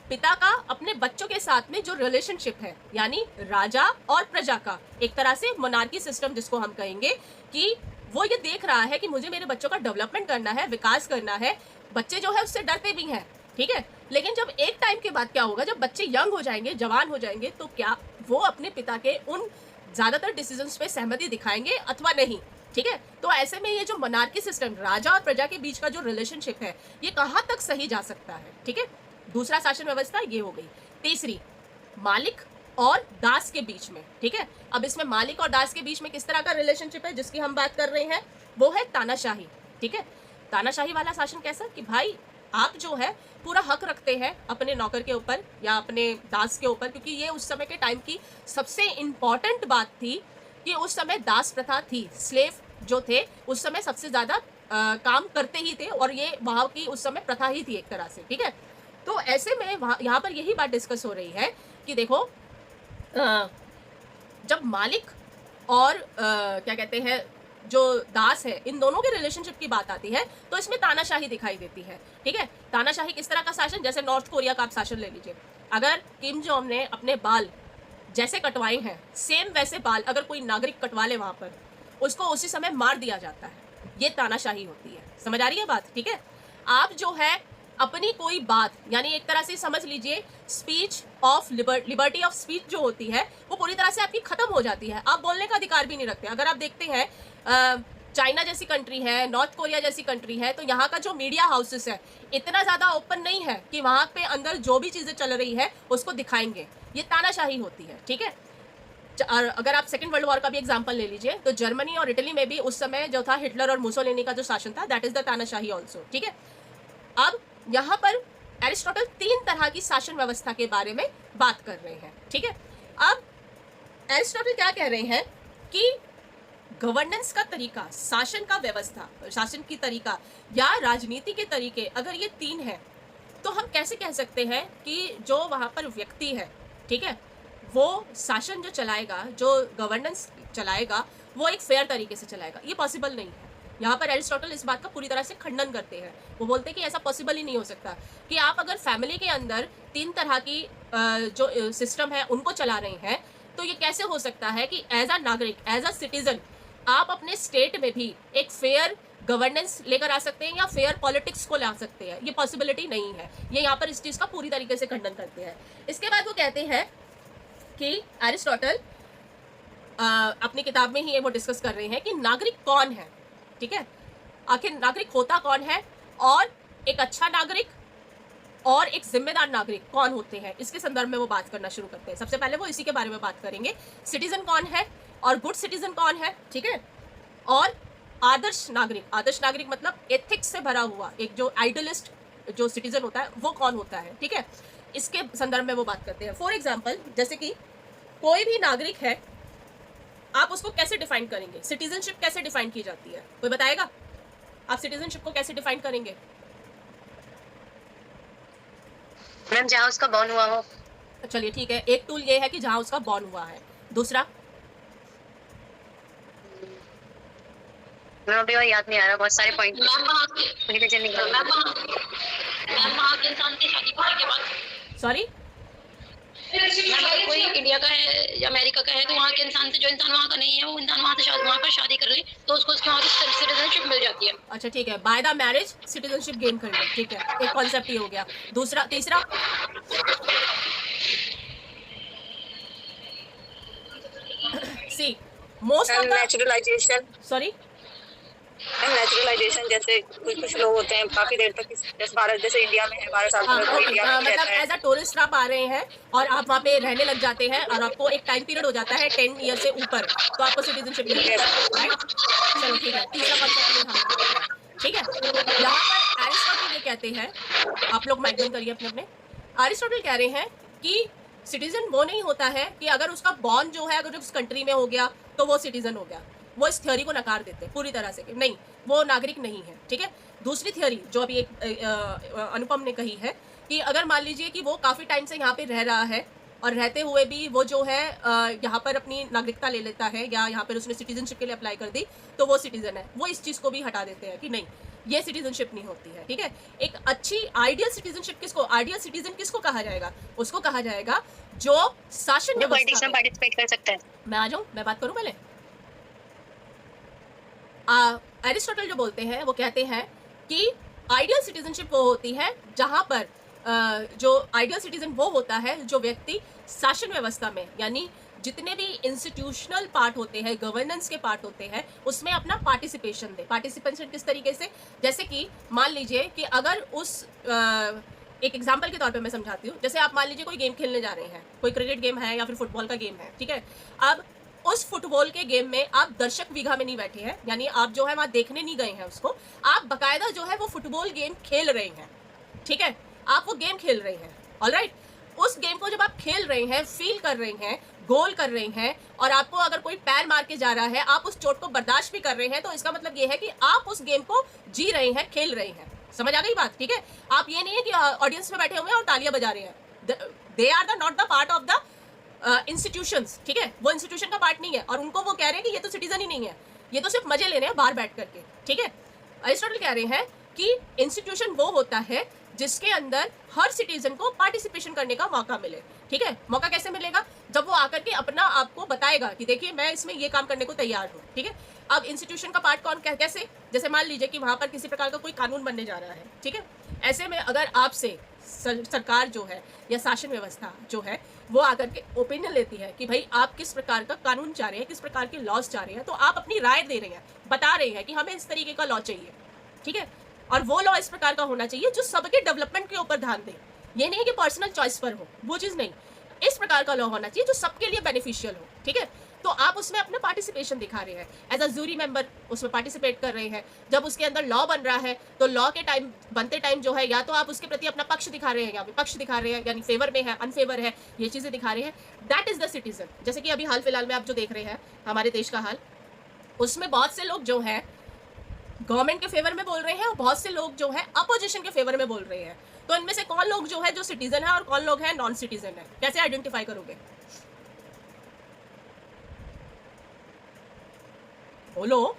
पिता का अपने बच्चों के साथ में जो रिलेशनशिप है, यानी राजा और प्रजा का, एक तरह से मोनार्की सिस्टम जिसको हम कहेंगे, कि वो ये देख रहा है कि मुझे मेरे बच्चों का डेवलपमेंट करना है, विकास करना है। बच्चे जो है उससे डरते भी हैं, ठीक है, लेकिन जब एक टाइम के बाद क्या होगा, जब बच्चे यंग हो जाएंगे, जवान हो जाएंगे, तो क्या वो अपने पिता के उन ज्यादातर डिसीजंस पे सहमति दिखाएंगे अथवा नहीं, ठीक है। तो ऐसे में ये जो मोनार्की सिस्टम, राजा और प्रजा के बीच का जो रिलेशनशिप है, ये कहाँ तक सही जा सकता है, ठीक है। दूसरा शासन व्यवस्था ये हो गई। तीसरी, मालिक और दास के बीच में, ठीक है। अब इसमें मालिक और दास के बीच में किस तरह का रिलेशनशिप है जिसकी हम बात कर रहे हैं, वो है तानाशाही, ठीक है। तानाशाही वाला शासन कैसा कि भाई आप जो है पूरा हक रखते हैं अपने नौकर के ऊपर या अपने दास के ऊपर, क्योंकि ये उस समय के टाइम की सबसे इम्पॉर्टेंट बात थी कि उस समय दास प्रथा थी। स्लेव जो थे उस समय सबसे ज़्यादा काम करते ही थे और ये वहाँ की उस समय प्रथा ही थी एक तरह से, ठीक है। तो ऐसे में वहाँ यहाँ पर यही बात डिस्कस हो रही है कि देखो जब मालिक और क्या कहते हैं जो दास है, इन दोनों के रिलेशनशिप की बात आती है तो इसमें तानाशाही दिखाई देती है, ठीक है। तानाशाही किस तरह का शासन, जैसे नॉर्थ कोरिया का आप शासन ले लीजिए। अगर किम जोंग ने अपने बाल जैसे कटवाए हैं सेम वैसे बाल अगर कोई नागरिक कटवा ले वहां पर, उसको उसी समय मार दिया जाता है। ये तानाशाही होती है, समझ आ रही है बात, ठीक है। आप जो है अपनी कोई बात, यानी एक तरह से समझ लीजिए speech of liberty of speech जो होती है वो पूरी तरह से आपकी खत्म हो जाती है। आप बोलने का अधिकार भी नहीं रखते। अगर आप देखते हैं चाइना जैसी कंट्री है, नॉर्थ कोरिया जैसी कंट्री है, तो यहाँ का जो मीडिया हाउसेस है इतना ज़्यादा ओपन नहीं है कि वहाँ पे अंदर जो भी चीज़ें चल रही है उसको दिखाएंगे। ये तानाशाही होती है, ठीक है। और अगर आप सेकंड वर्ल्ड वॉर का भी एग्जांपल ले लीजिए तो जर्मनी और इटली में भी उस समय जो था हिटलर और मुसोलिनी का जो शासन था, दैट इज द तानाशाही ऑल्सो, ठीक है। अब यहाँ पर एरिस्टोटल 3 तरह की शासन व्यवस्था के बारे में बात कर रहे हैं, ठीक है। अब एरिस्टोटल क्या कह रहे हैं कि गवर्नेंस का तरीका, शासन का व्यवस्था, शासन की तरीका या राजनीति के तरीके अगर ये 3 हैं तो हम कैसे कह सकते हैं कि जो वहाँ पर व्यक्ति है, ठीक है, वो शासन जो चलाएगा, जो गवर्नेंस चलाएगा वो एक फेयर तरीके से चलाएगा। ये पॉसिबल नहीं है। यहाँ पर एरिस्टोटल इस बात का पूरी तरह से खंडन करते हैं। वो बोलते हैं कि ऐसा पॉसिबल ही नहीं हो सकता कि आप अगर फैमिली के अंदर 3 तरह की जो सिस्टम है उनको चला रहे हैं तो ये कैसे हो सकता है कि एज अ नागरिक, एज अ सिटीजन आप अपने स्टेट में भी एक फेयर गवर्नेंस लेकर आ सकते हैं या फेयर पॉलिटिक्स को ला सकते हैं। ये पॉसिबिलिटी नहीं है। ये यहाँ पर इस चीज़ का पूरी तरीके से खंडन करते हैं। इसके बाद वो कहते हैं कि एरिस्टोटल अपनी किताब में ही वो डिस्कस कर रहे हैं कि नागरिक कौन है, ठीक है, आखिर नागरिक होता कौन है और एक अच्छा नागरिक और एक जिम्मेदार नागरिक कौन होते हैं, इसके संदर्भ में वो बात करना शुरू करते हैं। सबसे पहले वो इसी के बारे में बात करेंगे, सिटीजन कौन है और गुड सिटीजन कौन है, ठीक है, और आदर्श नागरिक मतलब एथिक्स से भरा हुआ एक जो आइडियलिस्ट जो सिटीजन होता है वो कौन होता है, ठीक है। इसके संदर्भ में वो बात करते हैं। फॉर एग्जाम्पल, जैसे कि कोई भी नागरिक है, आप उसको कैसे डिफाइन करेंगे, सिटीजनशिप कैसे डिफाइन की जाती है, कोई बताएगा? आप सिटीजनशिप को कैसे डिफाइन करेंगे? मैम जहाँ उसका बॉर्न हुआ हो। चलिए ठीक है, एक टूल ये है कि जहाँ उसका बॉर्न हुआ है। दूसरा मैम अभी और याद नहीं आ रहा, बहुत सारे पॉइंट सॉरी अगर कोई इंडिया का है या अमेरिका का है तो वहाँ के इंसान से, जो इंसान वहाँ का नहीं है, वो इंसान वहाँ पर शादी कर ले तो उसको उसके वहाँ की सिटीजनशिप मिल जाती है। अच्छा ठीक है, by the marriage citizenship gain कर ले, ठीक है, एक कॉन्सेप्ट ये हो गया। दूसरा, तीसरा see most of the naturalization, sorry naturalization जैसे कुछ लोग होते हैं काफी देर तक, जैसे भारत जैसे इंडिया में है 12 साल हाँ, तक इंडिया में मतलब रहता है। एज अ टूरिस्ट आप आ रहे हैं और आप वहाँ पे रहने लग जाते हैं और आपको एक टाइम पीरियड हो जाता है 10 ईयर से ऊपर, तो आपको सिटीजनशिप मिल जाती है, राइट? चलो ठीक है, तीसरा कॉन्सेप्ट, ठीक है। यहाँ पर एरिस्टोटल ये कहते हैं, आप लोग माइक बंद करिए अपने अपने। एरिस्टोटल कह रहे हैं कि सिटीजन वो नहीं होता है कि अगर उसका बॉर्न जो है अगर उस कंट्री में हो गया तो वो सिटीजन हो गया। वो इस थ्योरी को नकार देते हैं पूरी तरह से कि नहीं, वो नागरिक नहीं है, ठीक है। दूसरी थ्योरी जो अभी एक अनुपम ने कही है कि अगर मान लीजिए कि वो काफ़ी टाइम से यहाँ पे रह रहा है और रहते हुए भी वो जो है यहाँ पर अपनी नागरिकता ले लेता है या यहाँ पर उसने सिटीजनशिप के लिए अप्लाई कर दी तो वो सिटीजन है। वो इस चीज़ को भी हटा देते हैं कि नहीं, ये सिटीजनशिप नहीं होती है, ठीक है। एक अच्छी आइडियल सिटीजनशिप किसको, आइडियल सिटीजन किसको कहा जाएगा? उसको कहा जाएगा जो शासन जो पॉलिटिक्स में पार्टिसिपेट कर सकता है। मैं आ जाऊँ, मैं बात करूँ पहले। एरिस्टोटल जो बोलते हैं वो कहते हैं कि आइडियल सिटीजनशिप वो होती है जहाँ पर जो आइडियल सिटीजन वो होता है जो व्यक्ति शासन व्यवस्था में, यानी जितने भी इंस्टीट्यूशनल पार्ट होते हैं, गवर्नेंस के पार्ट होते हैं, उसमें अपना पार्टिसिपेशन दे। पार्टिसिपेशन किस तरीके से? जैसे कि मान लीजिए कि अगर उस एक एग्जाम्पल के तौर पे मैं समझाती हूँ। जैसे आप मान लीजिए कोई गेम खेलने जा रहे हैं, कोई क्रिकेट गेम है या फिर फुटबॉल का गेम है, ठीक है। अब उस फुटबॉल के गेम में आप दर्शक बीघा में नहीं बैठे हैं, यानी आप जो है वहाँ देखने नहीं गए हैं उसको, आप बकायदा जो है वो फुटबॉल गेम खेल रहे हैं, ठीक है, आप वो गेम खेल रहे हैं, ऑलराइट। उस गेम को जब आप खेल रहे हैं, फील कर रहे हैं, गोल कर रहे हैं, और आपको अगर कोई पैर मार के जा रहा है, आप उस चोट को बर्दाश्त भी कर रहे हैं, तो इसका मतलब ये है कि आप उस गेम को जी रहे हैं, खेल रहे हैं। समझ आ गई बात? ठीक है, आप ये नहीं है कि ऑडियंस में बैठे हुए हैं और तालियां बजा रहे हैं। They are the not the part of the institutions, ठीक है, वो इंस्टीट्यूशन का पार्ट नहीं है, और उनको वो कह रहे हैं कि ये तो सिटीजन ही नहीं है, ये तो सिर्फ मजे ले रहे हैं बाहर बैठ करके। ठीक है, अरिस्टोटल कह रहे हैं कि इंस्टीट्यूशन वो होता है जिसके अंदर हर सिटीजन को पार्टिसिपेशन करने का मौका मिले। ठीक है, मौका कैसे मिलेगा? जब वो आकर के अपना आपको बताएगा कि देखिए मैं इसमें ये काम करने को तैयार हूँ। ठीक है, अब इंस्टीट्यूशन का पार्ट कौन कैसे? जैसे मान लीजिए कि वहाँ पर किसी प्रकार का कोई कानून बनने जा रहा है। ठीक है, ऐसे में अगर आपसे सरकार जो है या शासन व्यवस्था जो है वो आकर के ओपिनियन लेती है कि भाई आप किस प्रकार का कानून चाह रहे हैं, किस प्रकार के लॉज चाह रहे हैं, तो आप अपनी राय दे रहे हैं, बता रहे हैं कि हमें इस तरीके का लॉ चाहिए। ठीक है, और वो लॉ इस प्रकार का होना चाहिए जो सबके डेवलपमेंट के ऊपर ध्यान दे। ये नहीं कि पर्सनल चॉइस पर हो, वो चीज़ नहीं। इस प्रकार का लॉ होना चाहिए जो सबके लिए बेनिफिशियल हो। ठीक है, तो आप उसमें अपना पार्टिसिपेशन दिखा रहे हैं, एज अ जूरी मेंबर उसमें पार्टिसिपेट कर रहे हैं। जब उसके अंदर लॉ बन रहा है तो लॉ के टाइम बनते टाइम जो है या तो आप उसके प्रति अपना पक्ष दिखा रहे हैं या विपक्ष दिखा रहे हैं, यानी फेवर में है, अनफेवर है, ये चीज़ें दिखा रहे हैं। That is the citizen. जैसे कि अभी हाल फिलहाल में आप जो देख रहे हैं हमारे देश का हाल, उसमें बहुत से लोग जो है गवर्नमेंट के फेवर में बोल रहे हैं और बहुत से लोग जो है अपोजिशन के फेवर में बोल रहे हैं। तो इनमें से कौन लोग जो है जो सिटीजन है और कौन लोग हैं नॉन सिटीजन है, कैसे आइडेंटिफाई करोगे? बोलो।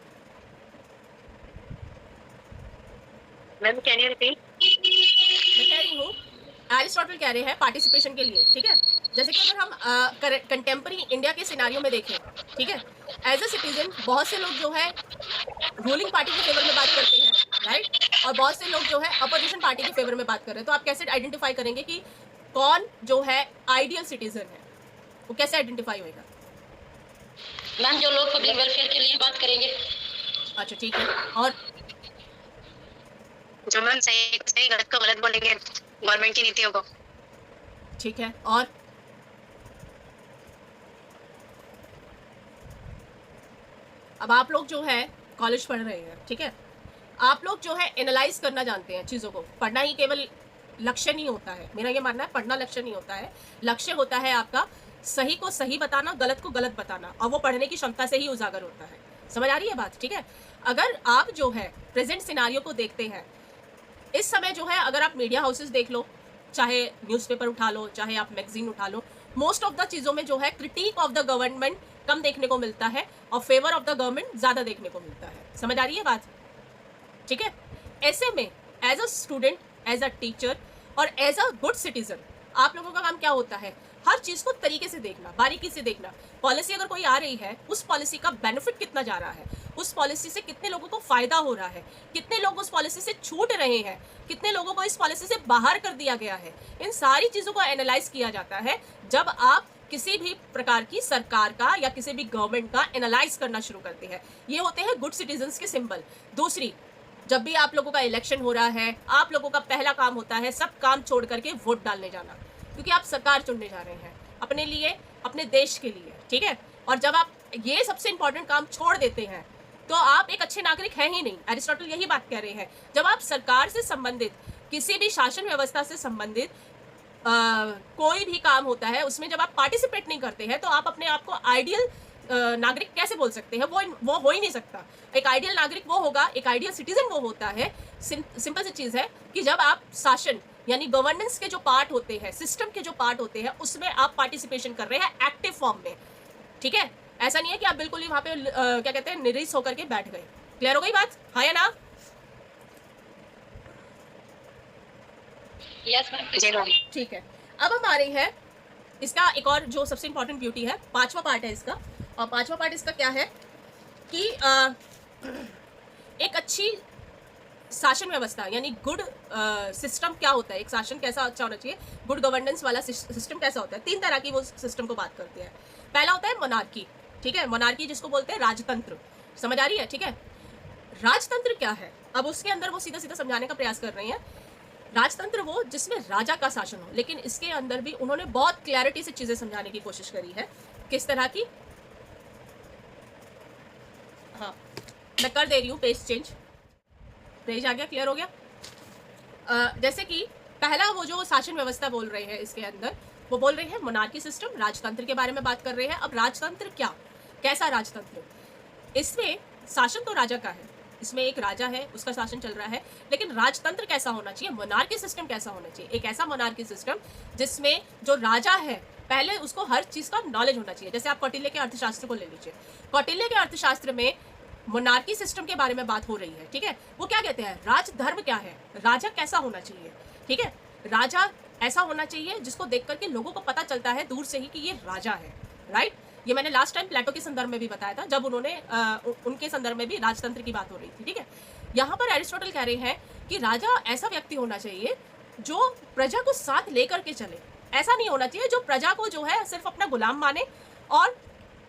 Ma'am can you repeat? मैं कह रही हूँ एरिस्टोटल कह रहे हैं पार्टिसिपेशन के लिए। ठीक है, जैसे कि अगर हम कंटेम्पररी इंडिया के सिनारियो में देखें, ठीक है, एज अ सिटीजन बहुत से लोग जो है रूलिंग पार्टी के फेवर में बात करते हैं, राइट, और बहुत से लोग जो है अपोजिशन पार्टी के फेवर में बात कर रहे हैं। तो आप कैसे आइडेंटिफाई करेंगे कि कौन जो है आइडियल सिटीजन है? वो कैसे आइडेंटिफाई होएगा? मैम जो लोग पब्लिक वेलफेयर के लिए बात करेंगे। अच्छा ठीक है, और जो मैम सही सही गलत को गलत बोलेंगे गवर्नमेंट की नीतियों को। ठीक है, और अब आप लोग जो है कॉलेज पढ़ रहे हैं, ठीक है, आप लोग जो है एनालाइज करना जानते हैं चीज़ों को। पढ़ना ही केवल लक्ष्य नहीं होता है, मेरा ये मानना है, पढ़ना लक्ष्य नहीं होता है। लक्ष्य होता है आपका सही को सही बताना, गलत को गलत बताना, और वो पढ़ने की क्षमता से ही उजागर होता है। समझ आ रही है बात? ठीक है, अगर आप जो है प्रेजेंट सिनारियो को देखते हैं इस समय जो है, अगर आप मीडिया हाउसेस देख लो, चाहे न्यूज़पेपर उठा लो, चाहे आप मैगजीन उठा लो, मोस्ट ऑफ द चीज़ों में जो है क्रिटिक ऑफ द गवर्नमेंट कम देखने को मिलता है और फेवर ऑफ द गवर्नमेंट ज़्यादा देखने को मिलता है। समझ आ रही है बात? ठीक है, ऐसे में as a student, as a teacher और एज अ गुड सिटीजन आप लोगों का काम क्या होता है? हर चीज़ को तरीके से देखना, बारीकी से देखना। पॉलिसी अगर कोई आ रही है, उस पॉलिसी का बेनिफिट कितना जा रहा है, उस पॉलिसी से कितने लोगों को फायदा हो रहा है, कितने लोग उस पॉलिसी से छूट रहे हैं, कितने लोगों को इस पॉलिसी से बाहर कर दिया गया है। इन सारी चीज़ों को एनालाइज किया जाता है जब आप किसी भी प्रकार की सरकार का या किसी भी गवर्नमेंट का एनालाइज करना शुरू करते हैं। ये होते हैं गुड सिटीजन्स के सिंबल। दूसरी, जब भी आप लोगों का इलेक्शन हो रहा है, आप लोगों का पहला काम होता है सब काम छोड़ करके वोट डालने जाना, क्योंकि आप सरकार चुनने जा रहे हैं अपने लिए, अपने देश के लिए। ठीक है, और जब आप ये सबसे इंपॉर्टेंट काम छोड़ देते हैं तो आप एक अच्छे नागरिक हैं ही नहीं। एरिस्टोटल यही बात कह रहे हैं। जब आप सरकार से संबंधित, किसी भी शासन व्यवस्था से संबंधित कोई भी काम होता है, उसमें जब आप पार्टिसिपेट नहीं करते हैं तो आप अपने आप को आइडियल नागरिक कैसे बोल सकते हैं? वो हो ही नहीं सकता। एक आइडियल नागरिक वो होगा, एक आइडियल सिटीजन वो होता है, सिंपल सी चीज़ है कि जब आप शासन यानी गवर्नेंस के जो पार्ट होते हैं, सिस्टम के जो पार्ट होते हैं, उसमें आप पार्टिसिपेशन कर रहे हैं एक्टिव फॉर्म में। ठीक है, ऐसा नहीं है कि आप बिल्कुल ही वहाँ पे क्या कहते हैं निरीस होकर के बैठ गए। क्लियर हो गई बात? हाँ या ना? Yes ma'am. जी मैम। ठीक है, अब हम आ रही है इसका एक और जो सबसे इंपॉर्टेंट ब्यूटी है, पांचवा पार्ट है इसका। और पांचवा पार्ट इसका क्या है कि एक अच्छी शासन व्यवस्था यानी गुड सिस्टम क्या होता है, एक शासन कैसा अच्छा होना चाहिए, गुड गवर्नेंस वाला सिस्टम कैसा होता है। 3 तरह की वो सिस्टम को बात करते हैं। पहला होता है मोनार्की। ठीक है, मोनार्की जिसको बोलते हैं राजतंत्र। समझ आ रही है? ठीक है, राजतंत्र क्या है? अब उसके अंदर वो सीधा सीधा समझाने का प्रयास कर रहे हैं। राजतंत्र वो जिसमें राजा का शासन हो, लेकिन इसके अंदर भी उन्होंने बहुत क्लैरिटी से चीज़ें समझाने की कोशिश करी है। किस तरह की? हाँ, मैं कर दे रही हूँ पेज चेंज। पेज आ गया? क्लियर हो गया? जैसे कि पहला वो जो शासन व्यवस्था बोल रहे हैं इसके अंदर, वो बोल रहे हैं मोनार्की सिस्टम, राजतंत्र के बारे में बात कर रहे हैं। अब राजतंत्र क्या, कैसा राजतंत्र? इसमें शासन तो राजा का है, इसमें एक राजा है, उसका शासन चल रहा है, लेकिन राजतंत्र कैसा होना चाहिए, मोनार्की सिस्टम कैसा होना चाहिए? एक ऐसा मोनार्की सिस्टम जिसमें जो राजा है पहले उसको हर चीज का नॉलेज होना चाहिए। जैसे आप कौटिल्य के अर्थशास्त्र को ले लीजिए, कौटिल्य के अर्थशास्त्र में मोनार्की सिस्टम के बारे में बात हो रही है, ठीक है। वो क्या कहते हैं, राजधर्म क्या है, राजा कैसा होना चाहिए, ठीक है। राजा ऐसा होना चाहिए जिसको देख करके लोगों को पता चलता है दूर से ही कि ये राजा है, राइट। ये मैंने लास्ट टाइम प्लेटो के संदर्भ में भी बताया था, जब उन्होंने उनके संदर्भ में भी राजतंत्र की बात हो रही थी, ठीक है। यहाँ पर एरिस्टोटल कह रहे हैं कि राजा ऐसा व्यक्ति होना चाहिए जो प्रजा को साथ लेकर के चले। ऐसा नहीं होना चाहिए जो प्रजा को जो है सिर्फ अपना गुलाम माने और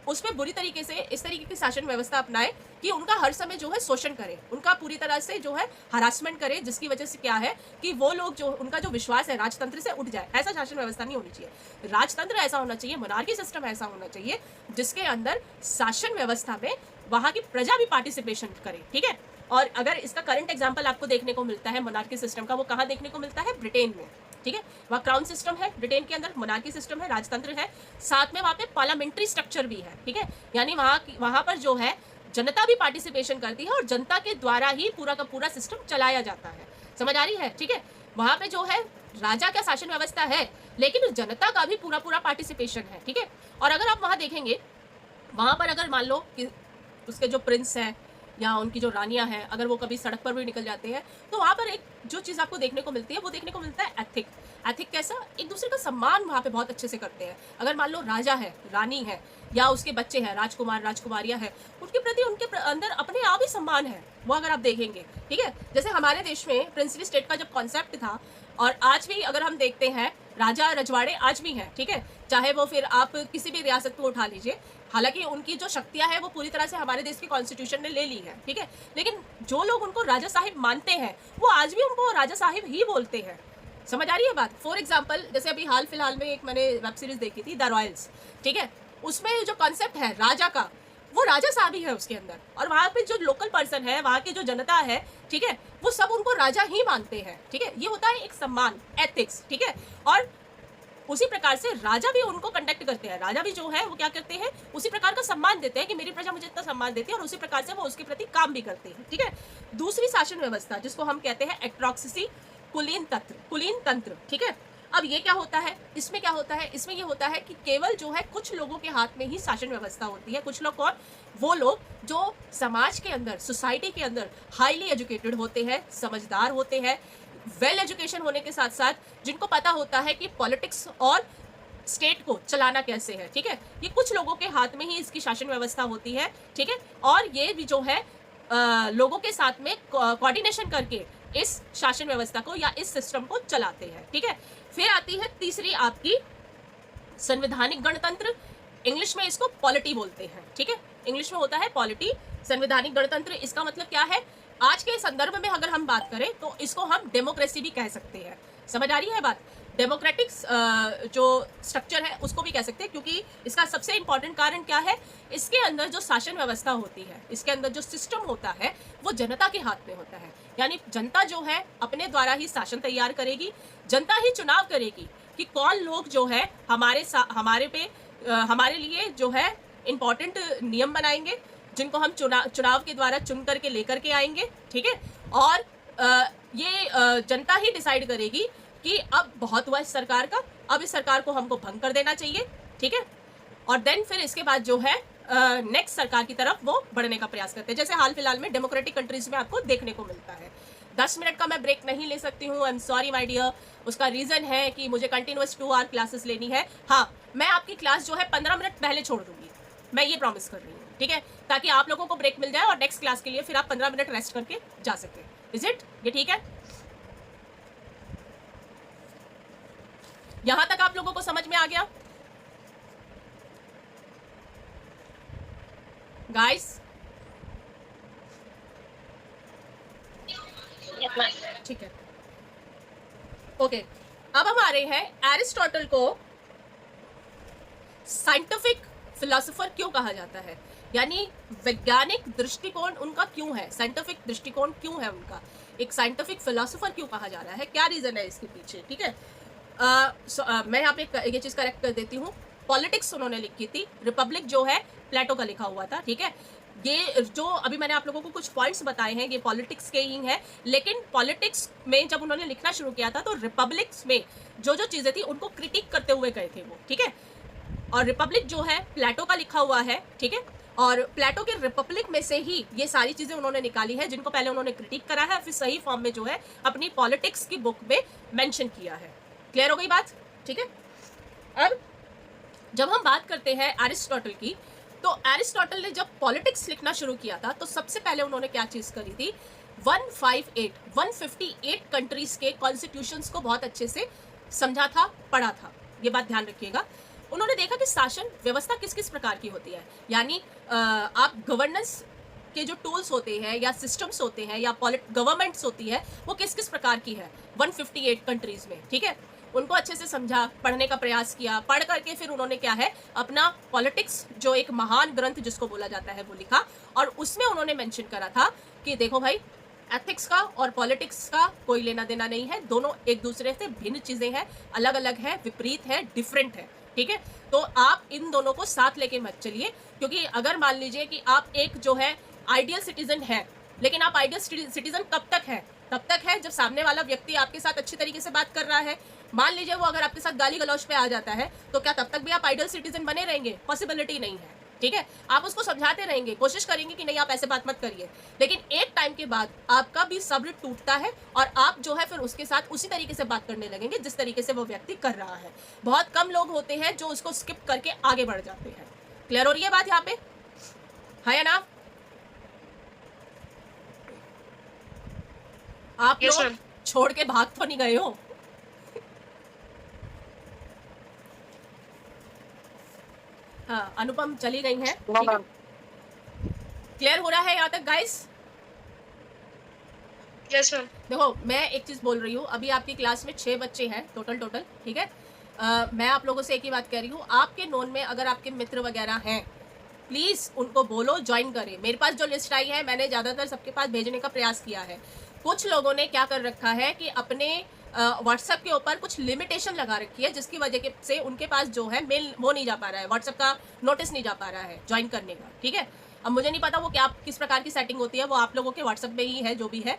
उसमें बुरी तरीके से इस तरीके की शासन व्यवस्था अपनाए कि उनका हर समय जो है शोषण करे, उनका पूरी तरह से जो है हरासमेंट करे, जिसकी वजह से क्या है कि वो लोग जो उनका जो विश्वास है राजतंत्र से उठ जाए। ऐसा शासन व्यवस्था नहीं होनी चाहिए। राजतंत्र ऐसा होना चाहिए, मोनार्की सिस्टम ऐसा होना चाहिए जिसके अंदर शासन व्यवस्था में वहाँ की प्रजा भी पार्टिसिपेशन करे, ठीक है। और अगर इसका करंट एग्जाम्पल आपको देखने को मिलता है मोनार्की सिस्टम का, वो कहाँ देखने को मिलता है, ब्रिटेन में, ठीक है। वहाँ क्राउन सिस्टम है, ब्रिटेन के अंदर मोनार्की सिस्टम है, राजतंत्र है, साथ में वहाँ पे पार्लियामेंट्री स्ट्रक्चर भी है, ठीक है। यानी वहाँ पर जो है जनता भी पार्टिसिपेशन करती है और जनता के द्वारा ही पूरा का पूरा सिस्टम चलाया जाता है। समझ आ रही है, ठीक है। वहाँ पे जो है राजा का शासन व्यवस्था है, लेकिन जनता का भी पूरा पूरा पार्टिसिपेशन है, ठीक है। और अगर आप वहाँ देखेंगे, वहाँ पर अगर मान लो कि उसके जो प्रिंस हैं या उनकी जो रानियां हैं, अगर वो कभी सड़क पर भी निकल जाते हैं तो वहाँ पर एक जो चीज़ आपको देखने को मिलती है, वो देखने को मिलता है एथिक। एथिक कैसा, एक दूसरे का सम्मान वहाँ पे बहुत अच्छे से करते हैं। अगर मान लो राजा है, रानी है या उसके बच्चे हैं, राजकुमार राजकुमारियाँ हैं, उनके प्रति उनके अंदर अपने आप ही सम्मान है, वो अगर आप देखेंगे, ठीक है। जैसे हमारे देश में प्रिंसली स्टेट का जब कॉन्सेप्ट था, और आज भी अगर हम देखते हैं राजा रजवाड़े आज भी हैं, ठीक है। चाहे वो फिर आप किसी भी रियासत को उठा लीजिए, हालांकि उनकी जो शक्तियां हैं वो पूरी तरह से हमारे देश के कॉन्स्टिट्यूशन ने ले ली है, ठीक है। लेकिन जो लोग उनको राजा साहिब मानते हैं वो आज भी उनको राजा साहिब ही बोलते हैं। समझ आ रही है बात। फॉर एग्जाम्पल, जैसे अभी हाल फिलहाल में एक मैंने वेब सीरीज देखी थी, द रॉयल्स, ठीक है। उसमें जो कॉन्सेप्ट है राजा का, वो राजा साहब ही है उसके अंदर, और वहाँ पे जो लोकल पर्सन है, वहाँ की जो जनता है, ठीक है, वो सब उनको राजा ही मानते हैं, ठीक है। ये होता है एक सम्मान, एथिक्स, ठीक है। और उसी प्रकार से राजा भी उनको कंडक्ट करते हैं, राजा भी जो है वो क्या करते हैं, उसी प्रकार का सम्मान देते हैं कि मेरी प्रजा मुझे इतना सम्मान देती है, और उसी प्रकार से वो उसके प्रति काम भी करते हैं, ठीक है। दूसरी शासन व्यवस्था जिसको हम कहते हैं एट्रोक्सिसी, कुलीन तंत्र, ठीक है। अब ये क्या होता है, इसमें क्या होता है, इसमें ये होता है कि केवल जो है कुछ लोगों के हाथ में ही शासन व्यवस्था होती है। कुछ लोग कौन, वो लोग जो समाज के अंदर, सोसाइटी के अंदर हाईली एजुकेटेड होते हैं, समझदार होते हैं, वेल एजुकेशन होने के साथ साथ जिनको पता होता है कि पॉलिटिक्स और स्टेट को चलाना कैसे है, ठीक है। ये कुछ लोगों के हाथ में ही इसकी शासन व्यवस्था होती है, ठीक है। और ये भी जो है लोगों के साथ में कोऑर्डिनेशन करके इस शासन व्यवस्था को या इस सिस्टम को चलाते हैं, ठीक है। फिर आती है तीसरी आपकी संवैधानिक गणतंत्र, इंग्लिश में इसको पॉलिटी बोलते हैं, ठीक है। इंग्लिश में होता है पॉलिटी, संवैधानिक गणतंत्र। इसका मतलब क्या है, आज के संदर्भ में अगर हम बात करें तो इसको हम डेमोक्रेसी भी कह सकते हैं। समझ आ रही है बात। डेमोक्रेटिक जो स्ट्रक्चर है उसको भी कह सकते हैं, क्योंकि इसका सबसे इंपॉर्टेंट कारण क्या है, इसके अंदर जो शासन व्यवस्था होती है, इसके अंदर जो सिस्टम होता है वो जनता के हाथ में होता है। यानी जनता जो है अपने द्वारा ही शासन तैयार करेगी, जनता ही चुनाव करेगी कि कौन लोग जो है हमारे लिए जो है इम्पोर्टेंट नियम बनाएंगे, जिनको हम चुनाव के द्वारा चुन करके लेकर के आएंगे, ठीक है। और ये जनता ही डिसाइड करेगी कि अब बहुत हुआ इस सरकार का, अब इस सरकार को हमको भंग कर देना चाहिए, ठीक है। और देन फिर इसके बाद जो है नेक्स्ट सरकार की तरफ वो बढ़ने का प्रयास करते हैं, जैसे हाल फिलहाल में डेमोक्रेटिक कंट्रीज में आपको देखने को मिलता है। 10 मिनट का मैं ब्रेक नहीं ले सकती हूँ, I am sorry my dear. उसका रीज़न है कि मुझे कंटिन्यूअस 2 आवर क्लासेस लेनी है। हाँ, मैं आपकी क्लास जो है 15 मिनट पहले छोड़ दूंगी, मैं ये प्रॉमिस कर रही हूँ, ठीक है, ताकि आप लोगों को ब्रेक मिल जाए और नेक्स्ट क्लास के लिए फिर आप 15 मिनट रेस्ट करके जा सकें। इज इट, ये ठीक है? यहां तक आप लोगों को समझ में आ गया गाइस? ठीक है, ओके। अब हम आ रहे हैं एरिस्टोटल को साइंटिफिक फिलोसोफर क्यों कहा जाता है। यानी वैज्ञानिक दृष्टिकोण उनका क्यों है, साइंटिफिक दृष्टिकोण क्यों है उनका, एक साइंटिफिक फिलोसोफर क्यों कहा जा रहा है, क्या रीज़न है इसके पीछे, ठीक है। मैं यहाँ पे ये चीज़ करेक्ट कर देती हूँ, पॉलिटिक्स उन्होंने लिखी थी, रिपब्लिक जो है प्लेटो का लिखा हुआ था, ठीक है। ये जो अभी मैंने आप लोगों को कुछ पॉइंट्स बताए हैं ये पॉलिटिक्स के ही हैं, लेकिन पॉलिटिक्स में जब उन्होंने लिखना शुरू किया था तो रिपब्लिक्स में जो जो चीज़ें थी उनको क्रिटिक करते हुए गए थे वो, ठीक है। और रिपब्लिक जो है प्लेटो का लिखा हुआ है, ठीक है, और प्लेटो के रिपब्लिक में से ही ये सारी चीज़ें उन्होंने निकाली है जिनको पहले उन्होंने क्रिटिक करा है, फिर सही फॉर्म में जो है अपनी पॉलिटिक्स की बुक में मेंशन किया है। क्लियर हो गई बात, ठीक है। अब जब हम बात करते हैं एरिस्टोटल की, तो एरिस्टोटल ने जब पॉलिटिक्स लिखना शुरू किया था तो सबसे पहले उन्होंने क्या चीज़ करी थी, 158 कंट्रीज के कॉन्स्टिट्यूशंस को बहुत अच्छे से समझा था, पढ़ा था, ये बात ध्यान रखिएगा। उन्होंने देखा कि शासन व्यवस्था किस किस प्रकार की होती है, यानी आप गवर्नेंस के जो टूल्स होते हैं या सिस्टम्स होते हैं या गवर्नमेंट्स होती है वो किस किस प्रकार की है 158 कंट्रीज में, ठीक है। उनको अच्छे से समझा, पढ़ने का प्रयास किया, पढ़ करके फिर उन्होंने क्या है अपना पॉलिटिक्स जो एक महान ग्रंथ जिसको बोला जाता है वो लिखा, और उसमें उन्होंने मेंशन करा था कि देखो भाई एथिक्स का और पॉलिटिक्स का कोई लेना देना नहीं है, दोनों एक दूसरे से भिन्न चीज़ें हैं, अलग अलग है, विपरीत है, डिफरेंट है, ठीक है। तो आप इन दोनों को साथ लेके मत चलिए, क्योंकि अगर मान लीजिए कि आप एक जो है आइडियल सिटीजन है, लेकिन आप आइडियल सिटीजन कब तक है, तब तक है जब सामने वाला व्यक्ति आपके साथ अच्छी तरीके से बात कर रहा है। मान लीजिए वो अगर आपके साथ गाली गलौज पे आ जाता है तो क्या तब तक भी आप आइडियल सिटीजन बने रहेंगे, पॉसिबिलिटी नहीं है, ठीक है। आप उसको समझाते रहेंगे, कोशिश करेंगे कि नहीं आप ऐसे बात मत करिए, लेकिन एक टाइम के बाद आपका भी सब्र टूटता है और आप जो है फिर उसके साथ उसी तरीके से बात करने लगेंगे जिस तरीके से वो व्यक्ति कर रहा है। बहुत कम लोग होते हैं जो उसको स्किप करके आगे बढ़ जाते हैं। क्लियर हो रही है बात यहाँ पे, है या ना? आप Yes, लोग ma'am. छोड़ के भाग तो नहीं गए हो? हाँ, अनुपम चली गई हैं, No, ठीक है। ma'am. क्लियर हो रहा है यहाँ तक गाइस? Yes, ma'am. देखो मैं एक चीज़ बोल रही हूँ, अभी आपकी क्लास में 6 बच्चे हैं टोटल, ठीक है। मैं आप लोगों से एक ही बात कह रही हूँ, आपके नोन में अगर आपके मित्र वगैरह हैं प्लीज़ उनको बोलो ज्वाइन करें। मेरे पास जो लिस्ट आई है मैंने ज़्यादातर सबके पास भेजने का प्रयास किया है। कुछ लोगों ने क्या कर रखा है कि अपने व्हाट्सएप के ऊपर कुछ लिमिटेशन लगा रखी है जिसकी वजह से उनके पास जो है मेल वो नहीं जा पा रहा है, व्हाट्सएप का नोटिस नहीं जा पा रहा है ज्वाइन करने का, ठीक है। अब मुझे नहीं पता वो क्या किस प्रकार की सेटिंग होती है, वो आप लोगों के व्हाट्सएप में ही है जो भी है,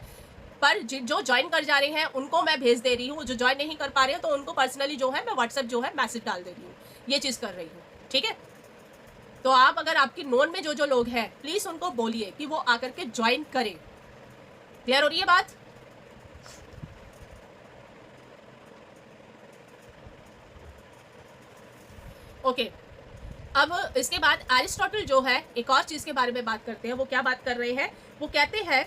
पर जो ज्वाइन कर जा रहे हैं उनको मैं भेज दे रही हूँ, जो ज्वाइन नहीं कर पा रहे हैं तो उनको पर्सनली जो है मैं व्हाट्सएप जो है मैसेज डाल दे रही हूँ, ये चीज़ कर रही हूँ, ठीक है। तो आप अगर आपकी नोन में जो लोग हैं प्लीज़ उनको बोलिए कि वो आकर के ज्वाइन करें। क्लियर हो रही है बात? ओके अब इसके बाद एरिस्टोटल जो है एक और चीज़ के बारे में बात करते हैं। वो क्या बात कर रहे हैं, वो कहते हैं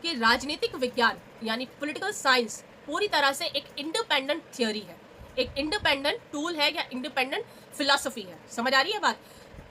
कि राजनीतिक विज्ञान यानी पॉलिटिकल साइंस पूरी तरह से एक इंडिपेंडेंट थियोरी है, एक इंडिपेंडेंट टूल है या इंडिपेंडेंट फिलॉसफी है। समझ आ रही है बात?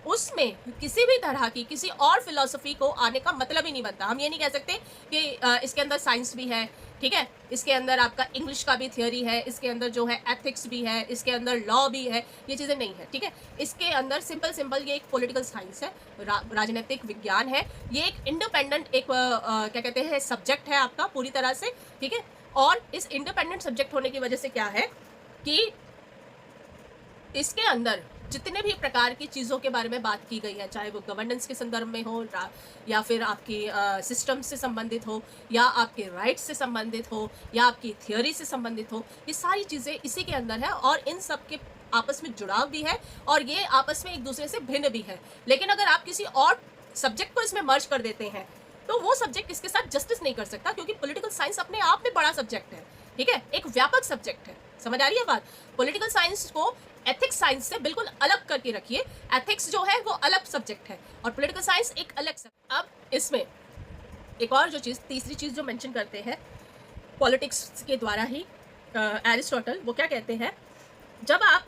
उसमें किसी भी तरह की किसी और फिलॉसफी को आने का मतलब ही नहीं बनता। हम ये नहीं कह सकते कि इसके अंदर साइंस भी है, ठीक है, इसके अंदर आपका इंग्लिश का भी थियोरी है, इसके अंदर जो है एथिक्स भी है, इसके अंदर लॉ भी है, ये चीज़ें नहीं है, ठीक है। इसके अंदर सिंपल ये एक पॉलिटिकल साइंस है, राजनीतिक विज्ञान है, ये एक इंडिपेंडेंट एक क्या कहते हैं सब्जेक्ट है आपका पूरी तरह से, ठीक है। और इस इंडिपेंडेंट सब्जेक्ट होने की वजह से क्या है कि इसके अंदर जितने भी प्रकार की चीज़ों के बारे में बात की गई है, चाहे वो गवर्नेंस के संदर्भ में हो या फिर आपकी सिस्टम से संबंधित हो या आपके राइट्स से संबंधित हो या आपकी थियोरी से संबंधित हो, ये सारी चीज़ें इसी के अंदर है और इन सब के आपस में जुड़ाव भी है और ये आपस में एक दूसरे से भिन्न भी है। लेकिन अगर आप किसी और सब्जेक्ट को इसमें मर्ज कर देते हैं तो वो सब्जेक्ट इसके साथ जस्टिस नहीं कर सकता, क्योंकि पॉलिटिकल साइंस अपने आप में बड़ा सब्जेक्ट है, ठीक है, एक व्यापक सब्जेक्ट है। समझ आ रही है बात? पॉलिटिकल साइंस को एथिक्स साइंस से बिल्कुल अलग करके रखिए। एथिक्स जो है वो अलग सब्जेक्ट है और पॉलिटिकल साइंस एक अलग सब्जेक्ट। अब इसमें एक और जो चीज़, तीसरी चीज़ जो मेंशन करते हैं पॉलिटिक्स के द्वारा ही एरिस्टोटल, वो क्या कहते हैं, जब आप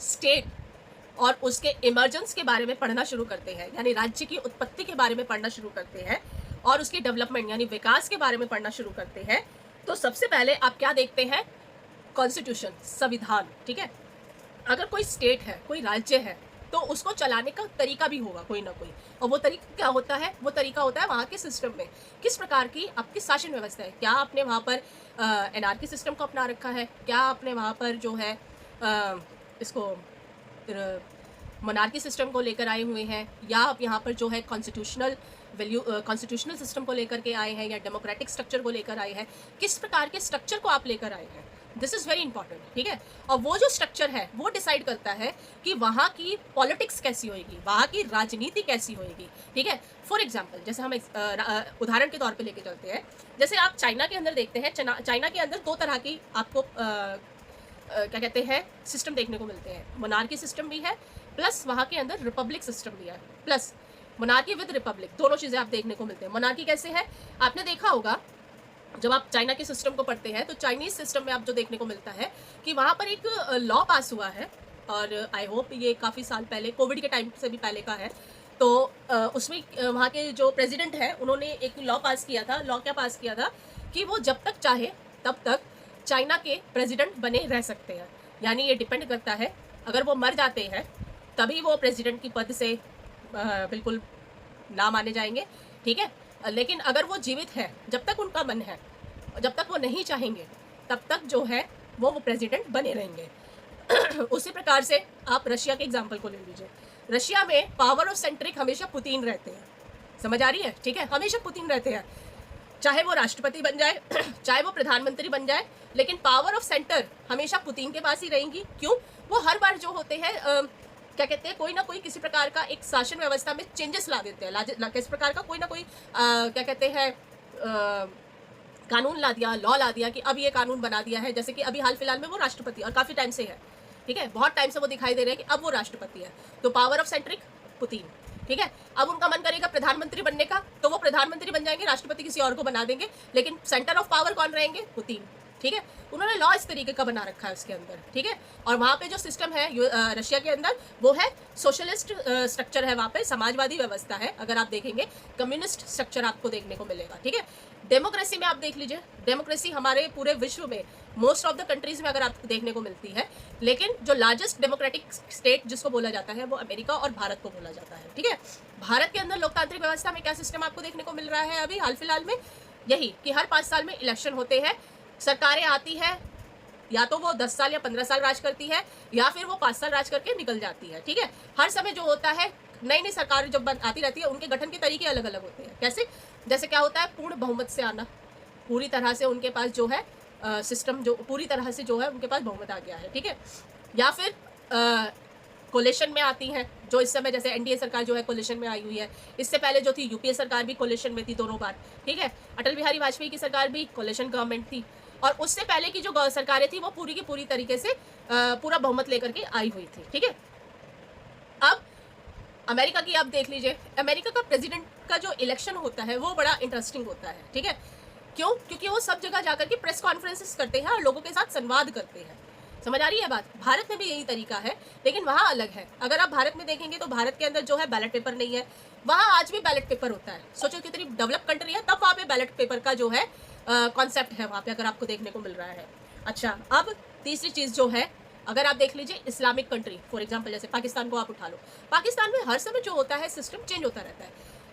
स्टेट और उसके इमर्जेंस के बारे में पढ़ना शुरू करते हैं, यानी राज्य की उत्पत्ति के बारे में पढ़ना शुरू करते हैं और उसकी डेवलपमेंट यानी विकास के बारे में पढ़ना शुरू करते हैं, तो सबसे पहले आप क्या देखते हैं, कॉन्स्टिट्यूशन, संविधान, ठीक है। अगर कोई स्टेट है, कोई राज्य है, तो उसको चलाने का तरीका भी होगा कोई ना कोई। और वो तरीका क्या होता है? वो तरीका होता है वहाँ के सिस्टम में किस प्रकार की आपकी शासन व्यवस्था है। क्या आपने वहाँ पर एनआरकी सिस्टम को अपना रखा है? क्या आपने वहाँ पर जो है इसको मोनार्की सिस्टम को लेकर आए हुए हैं, या आप यहाँ पर जो है कॉन्स्टिट्यूशनल सिस्टम को लेकर के आए हैं, या डेमोक्रेटिक स्ट्रक्चर को लेकर आए हैं? किस प्रकार के स्ट्रक्चर को आप लेकर आए हैं? दिस इज़ वेरी इंपॉर्टेंट, ठीक है। और वो जो स्ट्रक्चर है वो डिसाइड करता है कि वहाँ की पॉलिटिक्स कैसी होएगी, वहाँ की राजनीति कैसी होएगी, ठीक है। फॉर एग्जाम्पल, जैसे हम उदाहरण के तौर पे लेके चलते हैं, जैसे आप चाइना के अंदर देखते हैं, चाइना के अंदर 2 तरह की आपको क्या कहते हैं सिस्टम देखने को मिलते हैं। मोनार्की सिस्टम भी है, प्लस वहाँ के अंदर रिपब्लिक सिस्टम भी है, प्लस मोनार्की विद रिपब्लिक, दोनों चीज़ें आप देखने को मिलते हैं। मोनार्की कैसे है? आपने देखा होगा जब आप चाइना के सिस्टम को पढ़ते हैं तो चाइनीज सिस्टम में आप जो देखने को मिलता है कि वहाँ पर एक लॉ पास हुआ है, और आई होप ये काफ़ी साल पहले, कोविड के टाइम से भी पहले का है। तो उसमें वहाँ के जो प्रेसिडेंट हैं उन्होंने एक लॉ पास किया था। लॉ क्या पास किया था कि वो जब तक चाहे तब तक चाइना के प्रेसिडेंट बने रह सकते हैं। यानी ये डिपेंड करता है, अगर वो मर जाते हैं तभी वो प्रेसिडेंट की पद से बिल्कुल ना माने जाएंगे, ठीक है। लेकिन अगर वो जीवित है, जब तक उनका मन है, जब तक वो नहीं चाहेंगे, तब तक जो है वो प्रेसिडेंट बने रहेंगे। उसी प्रकार से आप रशिया के एग्जाम्पल को ले लीजिए। रशिया में पावर ऑफ सेंट्रिक हमेशा पुतिन रहते हैं, समझ आ रही है, ठीक है। हमेशा पुतिन रहते हैं, चाहे वो राष्ट्रपति बन जाए चाहे वो प्रधानमंत्री बन जाए, लेकिन पावर ऑफ सेंटर हमेशा पुतिन के पास ही रहेंगी। क्यों? वो हर बार जो होते हैं क्या कहते हैं, कोई ना कोई किसी प्रकार का एक शासन व्यवस्था में चेंजेस ला देते हैं। किस प्रकार का कोई ना कोई क्या कहते हैं कानून ला दिया, लॉ ला दिया कि अब ये कानून बना दिया है। जैसे कि अभी हाल फिलहाल में वो राष्ट्रपति, और काफ़ी टाइम से है, ठीक है, बहुत टाइम से वो दिखाई दे रहे हैं कि अब वो राष्ट्रपति है। तो पावर ऑफ सेंट्रिक पुतिन, ठीक है। अब उनका मन करेगा प्रधानमंत्री बनने का, तो वो प्रधानमंत्री बन जाएंगे, राष्ट्रपति किसी और को बना देंगे, लेकिन सेंटर ऑफ पावर कौन रहेंगे? पुतिन, ठीक है। उन्होंने लॉ इस तरीके का बना रखा है उसके अंदर, ठीक है। और वहाँ पे जो सिस्टम है रशिया के अंदर, वो है सोशलिस्ट स्ट्रक्चर है, वहाँ पे समाजवादी व्यवस्था है। अगर आप देखेंगे कम्युनिस्ट स्ट्रक्चर आपको देखने को मिलेगा, ठीक है। डेमोक्रेसी में आप देख लीजिए, डेमोक्रेसी हमारे पूरे विश्व में मोस्ट ऑफ द कंट्रीज में अगर आपको देखने को मिलती है, लेकिन जो लार्जेस्ट डेमोक्रेटिक स्टेट जिसको बोला जाता है वो अमेरिका और भारत को बोला जाता है, ठीक है। भारत के अंदर लोकतांत्रिक व्यवस्था में क्या सिस्टम आपको देखने को मिल रहा है अभी हाल फिलहाल में? यही कि हर 5 साल में इलेक्शन होते हैं, सरकारें आती है, या तो वो 10 साल या 15 साल राज करती है, या फिर वो 5 साल राज करके निकल जाती है, ठीक है। हर समय जो होता है, नई नई सरकार जब आती रहती है, उनके गठन के तरीके अलग अलग होते हैं। कैसे? जैसे क्या होता है, पूर्ण बहुमत से आना, पूरी तरह से उनके पास जो है सिस्टम, जो पूरी तरह से जो है उनके पास बहुमत आ गया है, ठीक है। या फिर कोलिशन में आती हैं, जो इस समय जैसे एनडीए सरकार जो है कोलिशन में आई हुई है। इससे पहले जो थी यूपीए सरकार भी कोलिशन में थी दोनों बार, ठीक है। अटल बिहारी वाजपेयी की सरकार भी कोलिशन गवर्नमेंट थी, और उससे पहले की जो सरकारें थी वो पूरी की पूरी तरीके से पूरा बहुमत लेकर के आई हुई थी, ठीक है। अब अमेरिका की आप देख लीजिए, अमेरिका का प्रेसिडेंट का जो इलेक्शन होता है वो बड़ा इंटरेस्टिंग होता है, ठीक है। क्यों? क्योंकि वो सब जगह जाकर के प्रेस कॉन्फ्रेंसेस करते हैं और लोगों के साथ संवाद करते हैं। समझ आ रही है बात? भारत में भी यही तरीका है, लेकिन वहाँ अलग है। अगर आप भारत में देखेंगे तो भारत के अंदर जो है बैलेट पेपर नहीं है, वहाँ आज भी बैलेट पेपर होता है। सोचो कितनी डेवलप कंट्री है, तब वहाँ पे बैलेट पेपर का जो है कॉन्सेप्ट है वहाँ पे, अगर आपको देखने को मिल रहा है। अच्छा, अब तीसरी चीज़ जो है, अगर आप देख लीजिए इस्लामिक कंट्री, फॉर एग्जांपल जैसे पाकिस्तान को आप उठा लो, पाकिस्तान में हर समय जो होता है सिस्टम चेंज होता रहता है।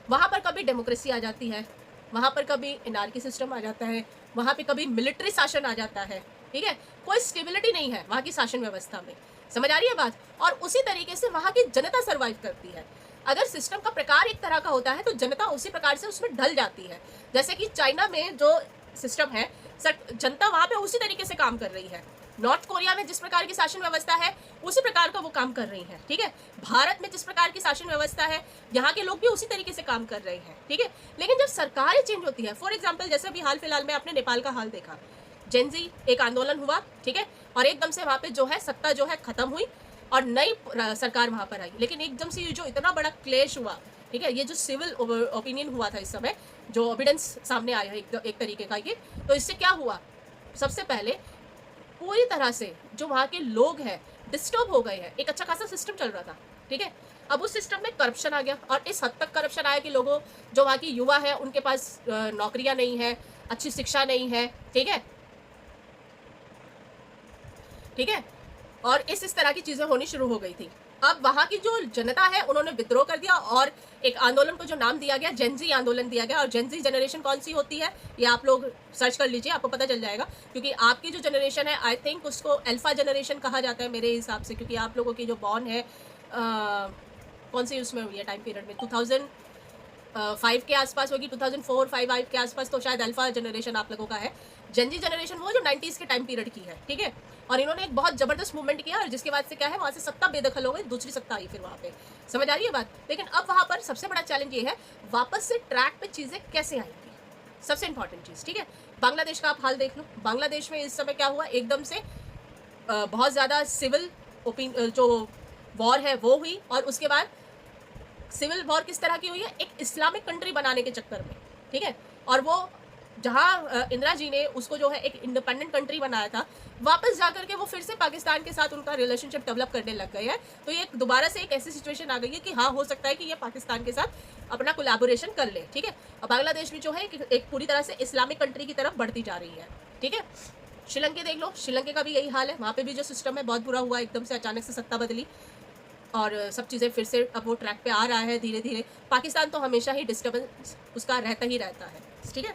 वहाँ पर कभी डेमोक्रेसी आ जाती है, वहाँ पर कभी एनार्की सिस्टम आ जाता है, वहाँ पे कभी मिलिट्री शासन आ जाता है, ठीक है। कोई स्टेबिलिटी नहीं है वहाँ की शासन व्यवस्था में, समझ आ रही है बात? और उसी तरीके से वहाँ की जनता सर्वाइव करती है। अगर सिस्टम का प्रकार एक तरह का होता है तो जनता उसी प्रकार से उसमें ढल जाती है। जैसे कि चाइना में जो सिस्टम है, जनता वहाँ पे उसी तरीके से काम कर रही है। नॉर्थ कोरिया में जिस प्रकार की शासन व्यवस्था है उसी प्रकार का वो काम कर रही है, ठीक है। भारत में जिस प्रकार की शासन व्यवस्था है, यहाँ के लोग भी उसी तरीके से काम कर रहे हैं, ठीक है। लेकिन जब सरकारें चेंज होती है, फॉर एग्जाम्पल जैसे अभी हाल फिलहाल में आपने नेपाल का हाल देखा, जेनजी एक आंदोलन हुआ, ठीक है, और एकदम से वहाँ पे जो है सत्ता जो है खत्म हुई और नई सरकार वहाँ पर आई। लेकिन एकदम से ये जो इतना बड़ा क्लेश हुआ, ठीक है, ये जो सिविल ओपिनियन हुआ था इस समय, जो एविडेंस सामने आया है एक तरीके का ये, तो इससे क्या हुआ, सबसे पहले पूरी तरह से जो वहाँ के लोग हैं डिस्टर्ब हो गए हैं। एक अच्छा खासा सिस्टम चल रहा था, ठीक है, अब उस सिस्टम में करप्शन आ गया, और इस हद तक करप्शन आया कि लोगों, जो वहाँ की युवा है, उनके पास नौकरियाँ नहीं है, अच्छी शिक्षा नहीं है, ठीक है, ठीक है, और इस तरह की चीज़ें होनी शुरू हो गई थी। अब वहाँ की जो जनता है उन्होंने विद्रोह कर दिया और एक आंदोलन को जो नाम दिया गया जेनजी आंदोलन दिया गया। और जेनजी जनरेशन कौन सी होती है ये आप लोग सर्च कर लीजिए, आपको पता चल जाएगा। क्योंकि आपकी जो जनरेशन है आई थिंक उसको अल्फा जनरेशन कहा जाता है मेरे हिसाब से, क्योंकि आप लोगों की जो बॉर्न है कौन सी उसमें हुई है टाइम पीरियड में 2005 के आसपास होगी, 2004-5 के आसपास, तो शायद अल्फा जनरेशन आप लोगों का है। जेनजी जनरेशन वो जो 90s के टाइम पीरियड की है, ठीक है। और इन्होंने एक बहुत ज़बरदस्त मूवमेंट किया और जिसके बाद से क्या है वहाँ से सत्ता बेदखल हो गई, दूसरी सत्ता आई फिर वहाँ पे, समझ आ रही है बात। लेकिन अब वहाँ पर सबसे बड़ा चैलेंज ये है वापस से ट्रैक पे चीज़ें कैसे आएंगी, सबसे इंपॉर्टेंट चीज़, ठीक है। बांग्लादेश का आप हाल देख लो, बांग्लादेश में इस समय क्या हुआ, एकदम से बहुत ज़्यादा सिविल जो वॉर है वो हुई। और उसके बाद सिविल वॉर किस तरह की हुई है, एक इस्लामिक कंट्री बनाने के चक्कर में, ठीक है। और वो जहाँ इंदिरा जी ने उसको जो है एक इंडिपेंडेंट कंट्री बनाया था, वापस जाकर के वो फिर से पाकिस्तान के साथ उनका रिलेशनशिप डेवलप करने लग गए हैं। तो ये दोबारा से एक ऐसी सिचुएशन आ गई है कि हाँ हो सकता है कि ये पाकिस्तान के साथ अपना कोलैबोरेशन कर ले, ठीक है। और बांग्लादेश भी जो है एक पूरी तरह से इस्लामिक कंट्री की तरफ बढ़ती जा रही है, ठीक है। श्रीलंका देख लो, श्रीलंका का भी यही हाल है, वहाँ पे भी जो सिस्टम है बहुत बुरा हुआ, एकदम से अचानक से सत्ता बदली और सब चीज़ें फिर से अब वो ट्रैक पे आ रहा है धीरे धीरे। पाकिस्तान तो हमेशा ही डिस्टर्बेंस उसका रहता ही रहता है, ठीक है।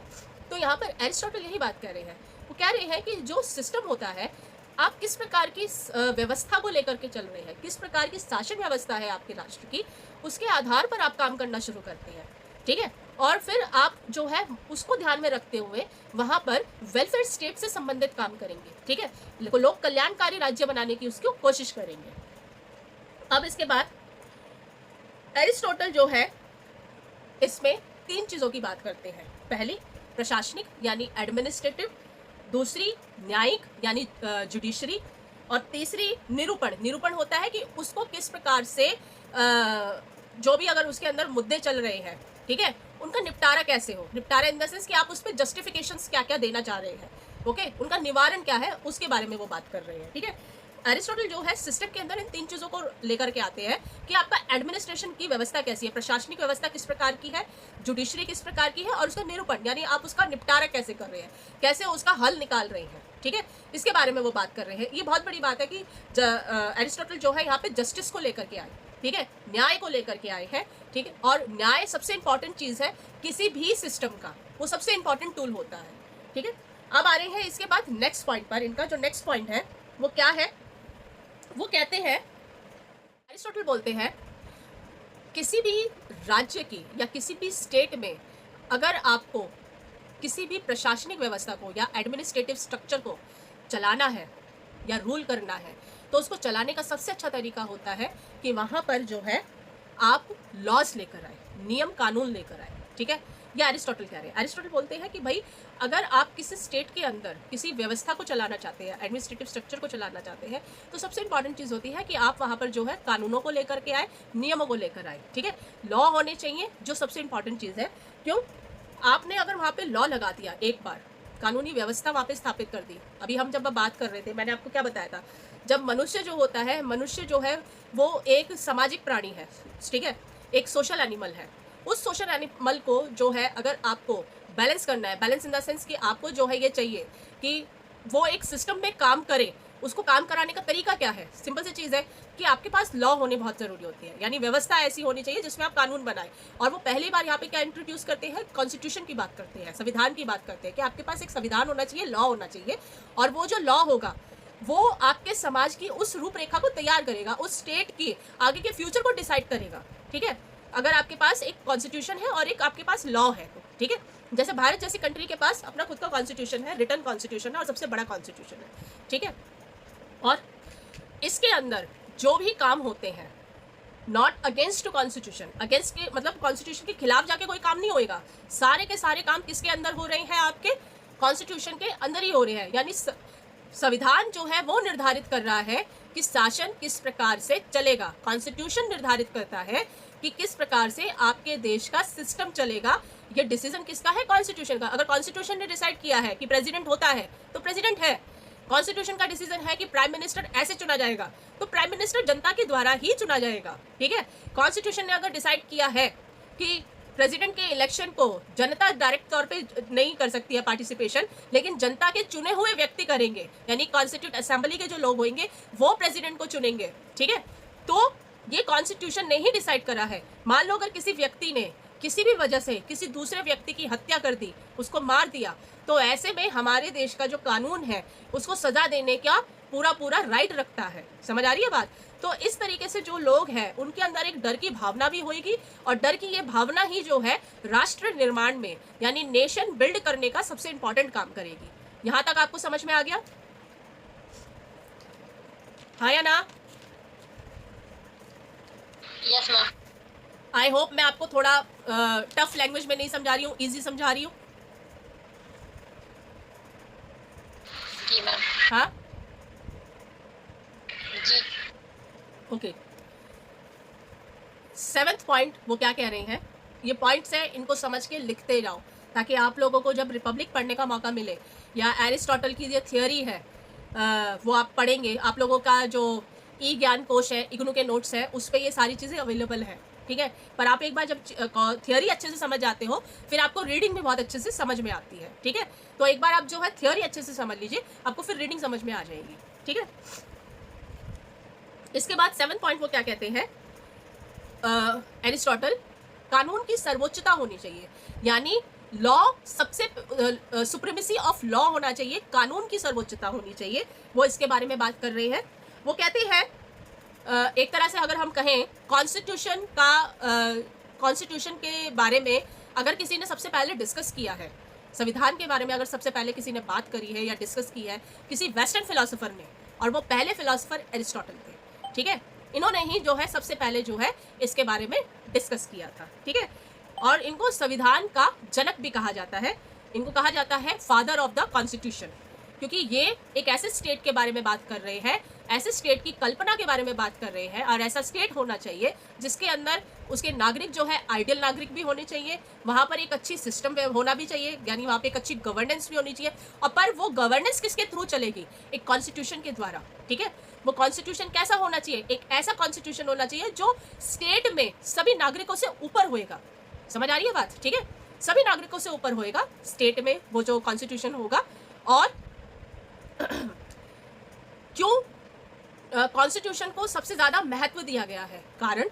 तो यहाँ पर एरिस्टोटल यही बात कर रहे हैं, वो कह रहे हैं कि जो सिस्टम होता है आप किस प्रकार की व्यवस्था को लेकर के चल रहे हैं, किस प्रकार की शासन व्यवस्था है आपके राष्ट्र की, उसके आधार पर आप काम करना शुरू करते हैं, ठीक है। और फिर आप जो है उसको ध्यान में रखते हुए वहाँ पर वेलफेयर स्टेट से संबंधित काम करेंगे, ठीक है। लोक कल्याणकारी राज्य बनाने की उसकी कोशिश करेंगे। अब इसके बाद एरिस्टोटल जो है इसमें 3 चीज़ों की बात करते हैं। पहली प्रशासनिक यानी एडमिनिस्ट्रेटिव, दूसरी न्यायिक यानी जुडिशरी, और तीसरी निरूपण। निरूपण होता है कि उसको किस प्रकार से जो भी अगर उसके अंदर मुद्दे चल रहे हैं, ठीक है, उनका निपटारा कैसे हो। निपटारा इन द सेंस कि आप उस पर जस्टिफिकेशंस क्या क्या देना चाह रहे हैं, ओके, उनका निवारण क्या है उसके बारे में वो बात कर रहे हैं, ठीक है। एरिस्टोटल जो है सिस्टम के अंदर इन 3 चीज़ों को लेकर के आते हैं कि आपका एडमिनिस्ट्रेशन की व्यवस्था कैसी है, प्रशासनिक व्यवस्था किस प्रकार की है, जुडिशरी किस प्रकार की है, और उसका निरूपण यानी आप उसका निपटारा कैसे कर रहे हैं, कैसे उसका हल निकाल रहे हैं, ठीक है। इसके बारे में वो बात कर रहे हैं। ये बहुत बड़ी बात है कि एरिस्टोटल जो है यहाँ पे जस्टिस को लेकर के आए, ठीक है, न्याय को लेकर के आए हैं, ठीक है। और न्याय सबसे इंपॉर्टेंट चीज़ है किसी भी सिस्टम का, वो सबसे इंपॉर्टेंट टूल होता है, ठीक है। अब आ रहे हैं इसके बाद नेक्स्ट पॉइंट पर। इनका जो नेक्स्ट पॉइंट है वो क्या है, वो कहते हैं, एरिस्टोटल बोलते हैं किसी भी राज्य की या किसी भी स्टेट में अगर आपको किसी भी प्रशासनिक व्यवस्था को या एडमिनिस्ट्रेटिव स्ट्रक्चर को चलाना है या रूल करना है तो उसको चलाने का सबसे अच्छा तरीका होता है कि वहाँ पर जो है आप लॉज लेकर आए, नियम कानून लेकर आए, ठीक है। ये एरिस्टोटल कह रहे हैं। एरिस्टोटल बोलते हैं कि भाई अगर आप किसी स्टेट के अंदर किसी व्यवस्था को चलाना चाहते हैं, एडमिनिस्ट्रेटिव स्ट्रक्चर को चलाना चाहते हैं, तो सबसे इंपॉर्टेंट चीज़ होती है कि आप वहाँ पर जो है कानूनों को लेकर के आए, नियमों को लेकर आए, ठीक है। लॉ होने चाहिए, जो सबसे इंपॉर्टेंट चीज़ है। क्यों, आपने अगर वहाँ पर लॉ लगा दिया, एक बार कानूनी व्यवस्था वहाँ पर स्थापित कर दी। अभी हम जब बात कर रहे थे मैंने आपको क्या बताया था, जब मनुष्य जो होता है, मनुष्य जो है वो एक सामाजिक प्राणी है, ठीक है, एक सोशल एनिमल है। उस सोशल एनिमल को जो है अगर आपको बैलेंस करना है, बैलेंस इन द सेंस कि आपको जो है ये चाहिए कि वो एक सिस्टम में काम करे, उसको काम कराने का तरीका क्या है, सिंपल सी चीज़ है कि आपके पास लॉ होने बहुत ज़रूरी होती है, यानी व्यवस्था ऐसी होनी चाहिए जिसमें आप कानून बनाएं। और वो पहली बार यहाँ पे क्या इंट्रोड्यूस करते हैं, कॉन्स्टिट्यूशन की बात करते हैं, संविधान की बात करते हैं कि आपके पास एक संविधान होना चाहिए, लॉ होना चाहिए, और वो जो लॉ होगा वो आपके समाज की उस रूपरेखा को तैयार करेगा, उस स्टेट की आगे के फ्यूचर को डिसाइड करेगा, ठीक है। अगर आपके पास एक कॉन्स्टिट्यूशन है और एक आपके पास लॉ है, ठीक है, जैसे भारत जैसी कंट्री के पास अपना खुद का कॉन्स्टिट्यूशन है, रिटन कॉन्स्टिट्यूशन है और सबसे बड़ा कॉन्स्टिट्यूशन है, ठीक है। और इसके अंदर जो भी काम होते हैं not against to constitution, against के मतलब कॉन्स्टिट्यूशन के खिलाफ जाके कोई काम नहीं होएगा, सारे के सारे काम किसके अंदर हो रहे हैं, आपके कॉन्स्टिट्यूशन के अंदर ही हो रहे हैं। यानी संविधान जो है वो निर्धारित कर रहा है कि शासन किस प्रकार से चलेगा, कॉन्स्टिट्यूशन निर्धारित करता है कि किस प्रकार से आपके देश का सिस्टम चलेगा। ये डिसीजन किसका है, कॉन्स्टिट्यूशन का। अगर कॉन्स्टिट्यूशन ने डिसाइड किया है कि प्रेसिडेंट होता है तो प्रेसिडेंट है, कॉन्स्टिट्यूशन का डिसीजन है कि प्राइम मिनिस्टर ऐसे चुना जाएगा तो प्राइम मिनिस्टर जनता के द्वारा ही चुना जाएगा, ठीक है। कॉन्स्टिट्यूशन ने अगर डिसाइड किया है कि प्रेसिडेंट के इलेक्शन को जनता डायरेक्ट तौर पे नहीं कर सकती है पार्टिसिपेशन, लेकिन जनता के चुने हुए व्यक्ति करेंगे, यानी कॉन्स्टिट्यूट असेंबली के जो लोग होंगे वो प्रेसिडेंट को चुनेंगे, ठीक है। तो ये कॉन्स्टिट्यूशन ने ही डिसाइड करा है। मान लो अगर किसी व्यक्ति ने किसी भी वजह से किसी दूसरे व्यक्ति की हत्या कर दी, उसको मार दिया, तो ऐसे में हमारे देश का जो कानून है उसको सजा देने का पूरा पूरा राइट रखता है। समझ आ रही है बात? तो इस तरीके से जो लोग हैं उनके अंदर एक डर की भावना भी होगी, और डर की ये भावना ही जो है राष्ट्र निर्माण में यानी नेशन बिल्ड करने का सबसे इंपॉर्टेंट काम करेगी। यहां तक आपको समझ में आ गया? हाँ या ना? Yes ma'am. आई होप मैं आपको थोड़ा टफ लैंग्वेज में नहीं समझा रही हूँ, इजी समझा रही हूँ। जी मैम। हाँ जी। ओके। 7th पॉइंट वो क्या कह रहे हैं, ये पॉइंट्स है, इनको समझ के लिखते जाओ ताकि आप लोगों को जब रिपब्लिक पढ़ने का मौका मिले या एरिस्टोटल की जो थियोरी है वो आप पढ़ेंगे। आप लोगों का जो ई ज्ञान कोश है, इग्नू के नोट्स है, उस पर ये सारी चीज़ें अवेलेबल हैं, ठीक है। पर आप एक बार जब थियोरी अच्छे से समझ जाते हो फिर आपको रीडिंग भी बहुत अच्छे से समझ में आती है, ठीक है। तो एक बार आप जो है थियोरी अच्छे से समझ लीजिए, आपको फिर रीडिंग समझ में आ जाएगी, ठीक है। इसके बाद 7th पॉइंट वो क्या कहते हैं, एरिस्टोटल, कानून की सर्वोच्चता होनी चाहिए, यानी लॉ सबसे सुप्रीमेसी ऑफ लॉ होना चाहिए, कानून की सर्वोच्चता होनी चाहिए। वो इसके बारे में बात कर रहे हैं। वो कहते हैं एक तरह से अगर हम कहें कॉन्स्टिट्यूशन के बारे में अगर किसी ने सबसे पहले डिस्कस किया है, संविधान के बारे में अगर सबसे पहले किसी ने बात करी है या डिस्कस की है किसी वेस्टर्न फिलोसोफर ने, और वो पहले फिलोसोफर एरिस्टोटल थे, ठीक है। इन्होंने ही जो है सबसे पहले जो है इसके बारे में डिस्कस किया था, ठीक है। और इनको संविधान का जनक भी कहा जाता है, इनको कहा जाता है फादर ऑफ द कॉन्स्टिट्यूशन, क्योंकि ये एक ऐसे स्टेट के बारे में बात कर रहे हैं, ऐसे स्टेट की कल्पना के बारे में बात कर रहे हैं, और ऐसा स्टेट होना चाहिए जिसके अंदर उसके नागरिक जो है आइडियल नागरिक भी होने चाहिए, वहाँ पर एक अच्छी सिस्टम होना भी चाहिए, यानी वहाँ पे एक अच्छी गवर्नेंस भी होनी चाहिए। और पर वो गवर्नेंस किसके थ्रू चलेगी? एक कॉन्स्टिट्यूशन के द्वारा, ठीक है। वो कॉन्स्टिट्यूशन कैसा होना चाहिए? एक ऐसा कॉन्स्टिट्यूशन होना चाहिए जो स्टेट में सभी नागरिकों से ऊपर होएगा। समझ आ रही है बात? ठीक है, सभी नागरिकों से ऊपर होएगा स्टेट में वो जो कॉन्स्टिट्यूशन होगा। और क्यों कॉन्स्टिट्यूशन को सबसे ज़्यादा महत्व दिया गया है? कारण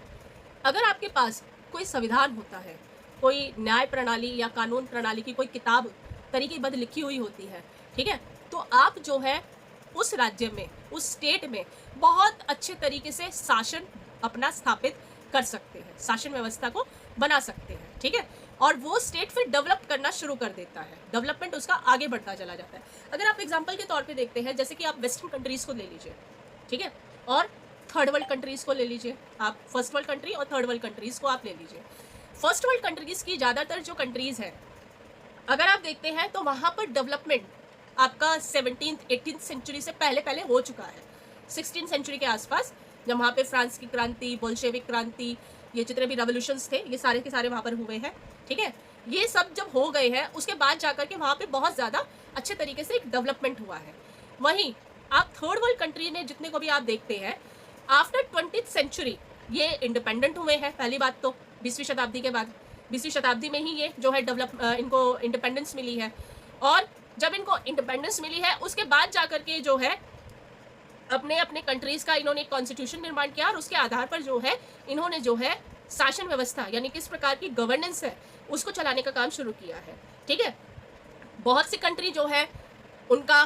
अगर आपके पास कोई संविधान होता है, कोई न्याय प्रणाली या कानून प्रणाली की कोई किताब तरीकेबद्ध लिखी हुई होती है, ठीक है, तो आप जो है उस राज्य में, उस स्टेट में बहुत अच्छे तरीके से शासन अपना स्थापित कर सकते हैं, शासन व्यवस्था को बना सकते हैं, ठीक है। और वो स्टेट फिर डेवलप करना शुरू कर देता है, डेवलपमेंट उसका आगे बढ़ता चला जाता है। अगर आप एग्जांपल के तौर पे देखते हैं, जैसे कि आप वेस्टर्न कंट्रीज को ले लीजिए, ठीक है, और थर्ड वर्ल्ड कंट्रीज को ले लीजिए, आप फर्स्ट वर्ल्ड कंट्री और थर्ड वर्ल्ड कंट्रीज को आप ले लीजिए। फर्स्ट वर्ल्ड कंट्रीज की ज़्यादातर जो कंट्रीज हैं, अगर आप देखते हैं तो वहाँ पर डेवलपमेंट आपका 17th 18th सेंचुरी से पहले हो चुका है। 16th सेंचुरी के आसपास जब वहाँ पे फ्रांस की क्रांति, बोल्शेविक क्रांति, ये जितने भी रेवोल्यूशंस थे ये सारे के सारे वहाँ पर हुए हैं, ठीक है। ये सब जब हो गए हैं उसके बाद जाकर के वहाँ पे बहुत ज़्यादा अच्छे तरीके से एक डेवलपमेंट हुआ है। वहीं आप थर्ड वर्ल्ड कंट्री में जितने को भी आप देखते हैं, आफ्टर 20th सेंचुरी ये इंडिपेंडेंट हुए हैं। पहली बात तो 20वीं शताब्दी के बाद, 20वीं शताब्दी में ही ये जो है इनको इंडिपेंडेंस मिली है। और जब इनको इंडिपेंडेंस मिली है उसके बाद जाकर के जो है अपने अपने कंट्रीज़ का इन्होंने एक कॉन्स्टिट्यूशन निर्माण किया, और उसके आधार पर जो है इन्होंने जो है शासन व्यवस्था यानी किस प्रकार की गवर्नेंस है उसको चलाने का काम शुरू किया है, ठीक है। बहुत सी कंट्री जो है उनका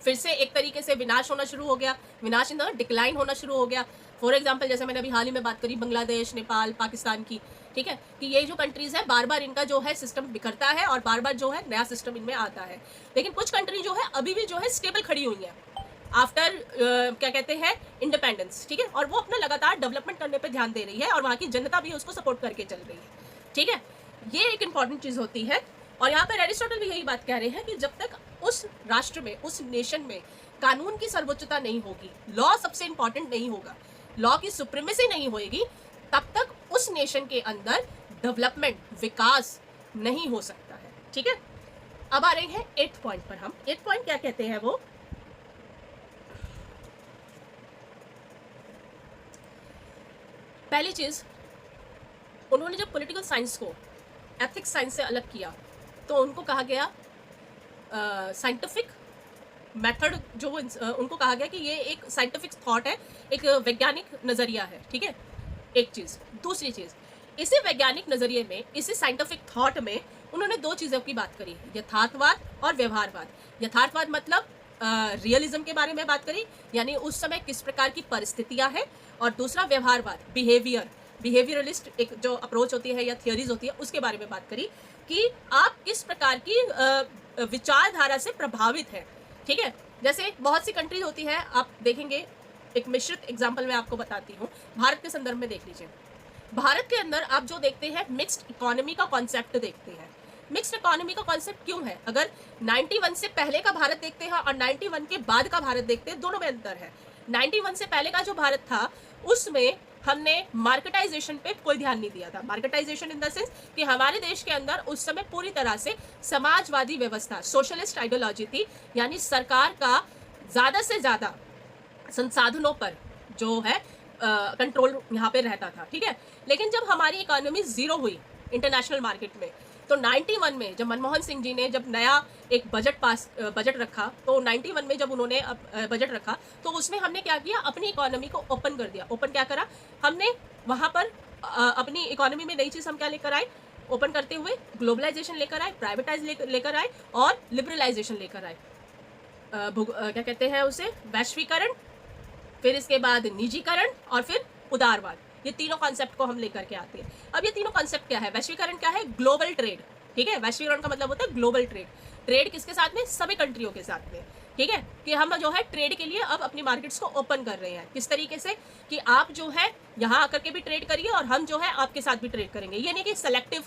फिर से एक तरीके से विनाश होना शुरू हो गया, विनाश इन द डिक्लाइन होना शुरू हो गया। फॉर एग्जांपल जैसे मैंने अभी हाल ही में बात करी बांग्लादेश, नेपाल, पाकिस्तान की, ठीक है, कि ये जो कंट्रीज़ है बार बार इनका जो है सिस्टम बिखरता है और बार बार जो है नया सिस्टम इनमें आता है। लेकिन कुछ कंट्री जो है अभी भी जो है स्टेबल खड़ी हुई है आफ्टर क्या कहते हैं इंडिपेंडेंस, ठीक है, और वो अपना लगातार डेवलपमेंट करने पे ध्यान दे रही है और वहाँ की जनता भी उसको सपोर्ट करके चल रही है, ठीक है। ये एक इंपॉर्टेंट चीज़ होती है। और यहाँ पर एरिस्टोटल भी यही बात कह रहे हैं कि जब तक उस राष्ट्र में, उस नेशन में कानून की सर्वोच्चता नहीं होगी, लॉ सबसे इंपॉर्टेंट नहीं होगा, लॉ की सुप्रीमेसी नहीं होगी, तब तक उस नेशन के अंदर डेवलपमेंट, विकास नहीं हो सकता है, ठीक है। अब आ रहे हैं 8th पॉइंट पर। हम 8th पॉइंट क्या कहते हैं? वो पहली चीज़, उन्होंने जब पॉलिटिकल साइंस को एथिक्स साइंस से अलग किया तो उनको कहा गया साइंटिफिक मेथड, जो उनको कहा गया कि ये एक साइंटिफिक थॉट है, एक वैज्ञानिक नज़रिया है, ठीक है। एक चीज़। दूसरी चीज़, इसी वैज्ञानिक नज़रिए में, इसी साइंटिफिक थॉट में उन्होंने दो चीज़ों की बात करी, यथार्थवाद और व्यवहारवाद। यथार्थवाद मतलब रियलिज्म के बारे में बात करी, यानी उस समय किस प्रकार की परिस्थितियां हैं, और दूसरा व्यवहारवाद, बिहेवियरलिस्ट एक जो अप्रोच होती है या थियोरीज होती है, उसके बारे में बात करी कि आप किस प्रकार की विचारधारा से प्रभावित है। ठीक है, जैसे बहुत सी कंट्रीज होती है, आप देखेंगे, एक मिश्रित एग्जाम्पल मैं आपको बताती हूँ, भारत के संदर्भ में देख लीजिए। भारत के अंदर आप जो देखते हैं, मिक्स्ड इकोनॉमी का कॉन्सेप्ट देखते हैं। मिक्स्ड इकोनॉमी का कॉन्सेप्ट क्यों है? अगर 91 से पहले का भारत देखते हैं और 91 के बाद का भारत देखते हैं, दोनों में अंतर है। 91 से पहले का जो भारत था, उसमें हमने मार्केटाइजेशन पे कोई ध्यान नहीं दिया था। मार्केटाइजेशन इन द सेंस कि हमारे देश के अंदर उस समय पूरी तरह से समाजवादी व्यवस्था, सोशलिस्ट आइडियोलॉजी थी, यानी सरकार का ज़्यादा से ज़्यादा संसाधनों पर जो है कंट्रोल यहाँ पे रहता था। ठीक है, लेकिन जब हमारी इकोनॉमी ज़ीरो हुई इंटरनेशनल मार्केट में, तो 91 में जब मनमोहन सिंह जी ने जब नया एक बजट रखा, तो 91 में जब उन्होंने बजट रखा, तो उसमें हमने क्या किया, अपनी इकोनॉमी को ओपन कर दिया। ओपन क्या करा हमने वहाँ पर, अपनी इकोनॉमी में नई चीज़ हम क्या लेकर आए, ओपन करते हुए ग्लोबलाइजेशन लेकर आए, प्राइवेटाइज लेकर आए और लिबरलाइजेशन लेकर आए। क्या कहते हैं उसे, वैश्वीकरण, फिर इसके बाद निजीकरण और फिर उदारवाद। ये तीनों कॉन्सेप्ट को हम लेकर के आते हैं। अब ये तीनों कॉन्सेप्ट क्या है? वैश्वीकरण क्या है? Global trade. ठीक है, वैश्वीकरण का मतलब होता है ग्लोबल ट्रेड। ट्रेड किसके साथ में? सभी कंट्रियों के साथ में। ठीक है, कि हम जो है ट्रेड के लिए अब अपनी मार्केट्स को ओपन कर रहे हैं। किस तरीके से कि आप जो है यहाँ आकर के भी ट्रेड करिए और हम जो है आपके साथ भी ट्रेड करेंगे। ये नहीं कि सेलेक्टिव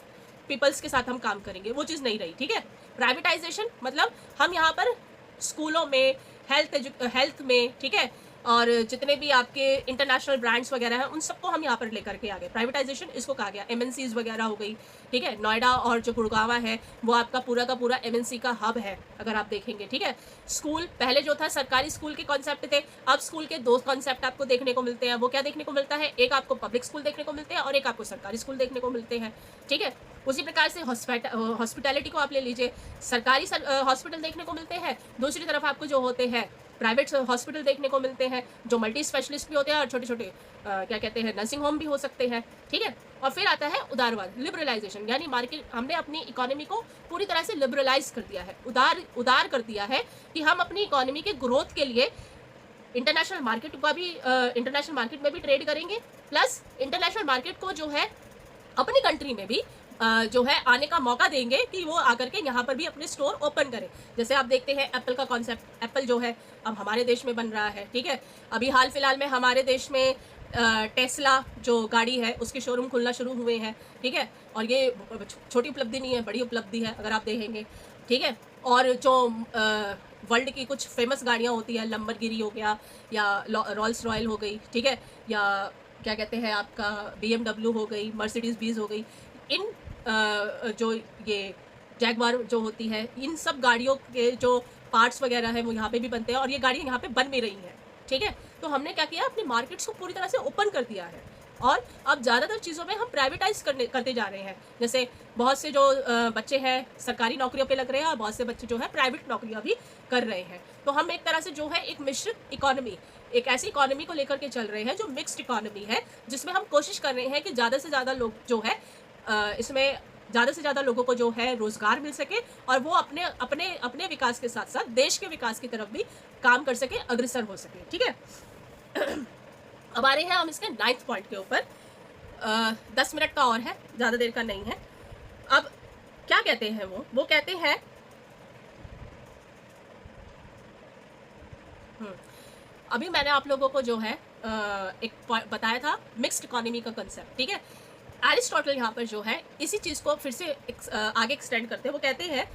पीपल्स के साथ हम काम करेंगे, वो चीज़ नहीं रही। ठीक है, प्राइवेटाइजेशन मतलब हम यहाँ पर स्कूलों में, हेल्थ में, ठीक है, और जितने भी आपके इंटरनेशनल ब्रांड्स वगैरह हैं, उन सबको हम यहाँ पर लेकर के आ गए। प्राइवेटाइजेशन इसको कहा गया। MNCs वगैरह हो गई। ठीक है, नोएडा और जो गुड़गांव है वो आपका पूरा का पूरा MNC का हब है, अगर आप देखेंगे। ठीक है, स्कूल पहले जो था सरकारी स्कूल के कॉन्सेप्ट थे, अब स्कूल के दो कॉन्सेप्ट आपको देखने को मिलते हैं। वो क्या देखने को मिलता है? एक आपको पब्लिक स्कूल देखने को मिलते हैं और एक आपको सरकारी स्कूल देखने को मिलते हैं। ठीक है, उसी प्रकार से हॉस्पिटैलिटी को आप ले लीजिए, सरकारी हॉस्पिटल देखने को मिलते हैं, दूसरी तरफ आपको जो होते हैं प्राइवेट हॉस्पिटल देखने को मिलते हैं, जो मल्टी स्पेशलिस्ट भी होते हैं और छोटे छोटे क्या कहते हैं नर्सिंग होम भी हो सकते हैं। ठीक है, और फिर आता है उदारवाद, लिबरलाइजेशन, यानी मार्केट, हमने अपनी इकोनॉमी को पूरी तरह से लिबरलाइज कर दिया है, उदार कर दिया है, कि हम अपनी इकोनॉमी के ग्रोथ के लिए इंटरनेशनल मार्केट का भी, इंटरनेशनल मार्केट में भी ट्रेड करेंगे, प्लस इंटरनेशनल मार्केट को जो है अपनी कंट्री में भी जो है आने का मौका देंगे कि वो आकर के यहाँ पर भी अपने स्टोर ओपन करें। जैसे आप देखते हैं एप्पल का कॉन्सेप्ट, एप्पल जो है अब हमारे देश में बन रहा है। ठीक है, अभी हाल फिलहाल में हमारे देश में टेस्ला जो गाड़ी है उसके शोरूम खुलना शुरू हुए हैं। ठीक है, और ये छोटी उपलब्धि नहीं है, बड़ी उपलब्धि है अगर आप देखेंगे। ठीक है, और जो वर्ल्ड की कुछ फेमस गाड़ियाँ होती हैं, लंबरगिरी हो गया या रॉल्स रॉयल हो गई, ठीक है, या क्या कहते हैं आपका BMW हो गई, मर्सिडीज़ बेंज हो गई, इन जो ये जैगवार जो होती है, इन सब गाड़ियों के जो पार्ट्स वगैरह हैं वो यहाँ पे भी बनते हैं और ये गाड़ियाँ यहाँ पे बन भी रही हैं। ठीक है, तो हमने क्या किया, अपनी मार्केट्स को पूरी तरह से ओपन कर दिया है और अब ज़्यादातर चीज़ों में हम प्राइवेटाइज करते जा रहे हैं। जैसे बहुत से जो बच्चे हैं सरकारी नौकरियों पे लग रहे हैं और बहुत से बच्चे जो है प्राइवेट नौकरियाँ भी कर रहे हैं। तो हम एक तरह से जो है एक मिश्रित इकोनॉमी, एक ऐसी इकोनॉमी को लेकर के चल रहे हैं जो मिक्स्ड इकोनॉमी है, जिसमें हम कोशिश कर रहे हैं कि ज़्यादा से ज़्यादा लोग जो है इसमें ज़्यादा से ज़्यादा लोगों को जो है रोज़गार मिल सके और वो अपने अपने अपने विकास के साथ साथ देश के विकास की तरफ भी काम कर सके, अग्रसर हो सके। ठीक है, अब आ रहे हैं हम इसके 9th पॉइंट के ऊपर। 10 मिनट का और है, ज़्यादा देर का नहीं है। अब क्या कहते हैं वो कहते हैं अभी मैंने आप लोगों को जो है एक बताया था मिक्स्ड इकोनॉमी का कंसेप्ट। ठीक है, एरिस्टोटल यहाँ पर जो है इसी चीज़ को फिर से आगे एक्सटेंड करते हैं। वो कहते हैं,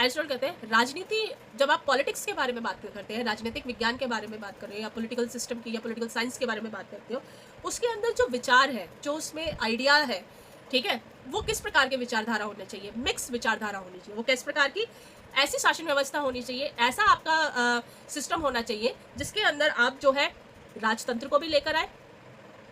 एरिस्टोटल कहते हैं, राजनीति, जब आप पॉलिटिक्स के बारे में बात करते हैं, राजनीतिक विज्ञान के बारे में बात कर रहे हैं या पॉलिटिकल सिस्टम की या पॉलिटिकल साइंस के बारे में बात करते हो, उसके अंदर जो विचार है, जो उसमें आइडिया है, ठीक है, वो किस प्रकार के विचारधारा होने चाहिए, मिक्स विचारधारा होनी चाहिए। वो किस प्रकार की, ऐसी शासन व्यवस्था होनी चाहिए, ऐसा आपका सिस्टम होना चाहिए जिसके अंदर आप जो है राजतंत्र को भी लेकर आए,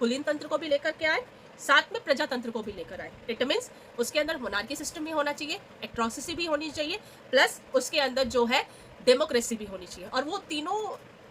कुलीन तंत्र को भी लेकर के आए, साथ में प्रजातंत्र को भी लेकर आए। इट मीन्स उसके अंदर मोनार्की सिस्टम भी होना चाहिए, एट्रोसिटी भी होनी चाहिए, प्लस उसके अंदर जो है डेमोक्रेसी भी होनी चाहिए। और वो तीनों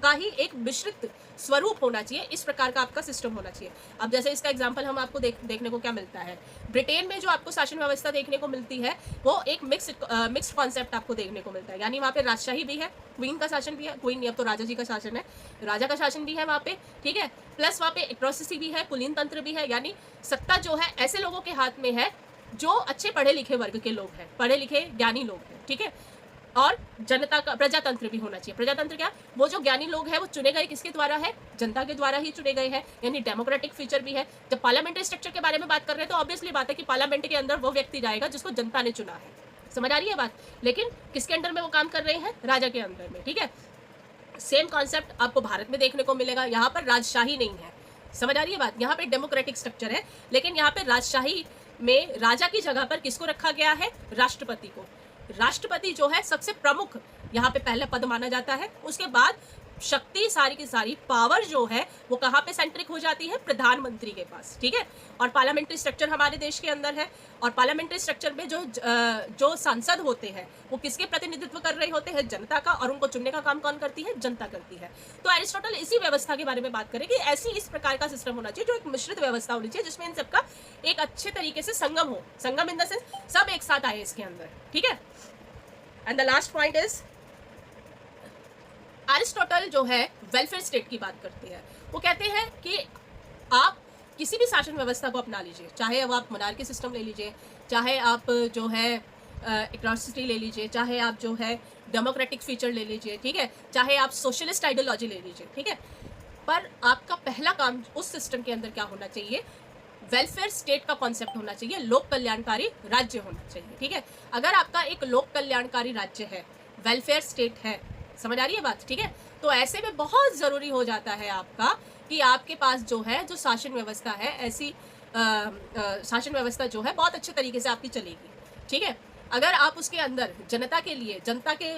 का ही एक मिश्रित स्वरूप होना चाहिए, इस प्रकार का आपका सिस्टम होना चाहिए। अब जैसे इसका एग्जांपल हम आपको देखने को क्या मिलता है, ब्रिटेन में जो आपको शासन व्यवस्था देखने को मिलती है वो एक मिक्स्ड कॉन्सेप्ट आपको देखने को मिलता है, यानी वहाँ पे राजशाही भी है, क्वीन का शासन भी है, क्वीन नहीं अब तो राजा जी का शासन है, राजा का शासन भी है वहाँ पे, ठीक है, प्लस वहाँ पे एट्रोसिटी भी है, कुलीन तंत्र भी है, यानी सत्ता जो है ऐसे लोगों के हाथ में है जो अच्छे पढ़े लिखे वर्ग के लोग हैं, पढ़े लिखे ज्ञानी लोग हैं, ठीक है। और जनता का प्रजातंत्र भी होना चाहिए। प्रजातंत्र क्या, वो जो ज्ञानी लोग हैं वो चुने गए किसके द्वारा है, जनता के द्वारा ही चुने गए हैं, यानी डेमोक्रेटिक फीचर भी है। जब पार्लियामेंट्री स्ट्रक्चर के बारे में बात कर रहे हैं तो ऑब्वियसली बात है कि पार्लियामेंट के अंदर वो व्यक्ति जाएगा जिसको जनता ने चुना है, समझ आ रही है बात। लेकिन किसके अंडर में वो काम कर रहे हैं, राजा के अंदर में, ठीक है। सेम कॉन्सेप्ट आपको भारत में देखने को मिलेगा, यहाँ पर राजशाही नहीं है, समझ आ रही है बात। यहाँ पे डेमोक्रेटिक स्ट्रक्चर है, लेकिन यहाँ पे राजशाही में राजा की जगह पर किसको रखा गया है, राष्ट्रपति को। राष्ट्रपति जो है सबसे प्रमुख यहाँ पे पहला पद माना जाता है। उसके बाद शक्ति सारी की सारी पावर जो है वो कहाँ पे सेंट्रिक हो जाती है, प्रधानमंत्री के पास, ठीक है। और पार्लियामेंट्री स्ट्रक्चर हमारे देश के अंदर है, और पार्लियामेंट्री स्ट्रक्चर में जो सांसद होते हैं वो किसके प्रतिनिधित्व कर रहे होते हैं, जनता का, और उनको चुनने का काम कौन करती है, जनता करती है। तो एरिस्टोटल इसी व्यवस्था के बारे में बात करें कि ऐसी इस प्रकार का सिस्टम होना चाहिए जो एक मिश्रित व्यवस्था होनी चाहिए, जिसमें इन सबका एक अच्छे तरीके से संगम हो, संगम इन द सेंस सब एक साथ आए इसके अंदर, ठीक है। And the last point is Aristotle जो है वेलफेयर स्टेट की बात करते हैं। वो कहते हैं कि आप किसी भी शासन व्यवस्था को अपना लीजिए, चाहे अब आप मोनार्की सिस्टम ले लीजिए, चाहे आप जो है इक्वालिटी ले लीजिए, चाहे आप जो है डेमोक्रेटिक फीचर ले लीजिए, ठीक है, चाहे आप सोशलिस्ट आइडियोलॉजी ले लीजिए, ठीक है, पर आपका पहला काम उस सिस्टम के अंदर क्या होना चाहिए, वेलफेयर स्टेट का कॉन्सेप्ट होना चाहिए, लोक कल्याणकारी राज्य होना चाहिए, ठीक है। अगर आपका एक लोक कल्याणकारी राज्य है, वेलफेयर स्टेट है, समझ आ रही है बात, ठीक है, तो ऐसे में बहुत ज़रूरी हो जाता है आपका कि आपके पास जो है जो शासन व्यवस्था है, ऐसी शासन व्यवस्था जो है बहुत अच्छे तरीके से आपकी चलेगी, ठीक है। अगर आप उसके अंदर जनता के लिए, जनता के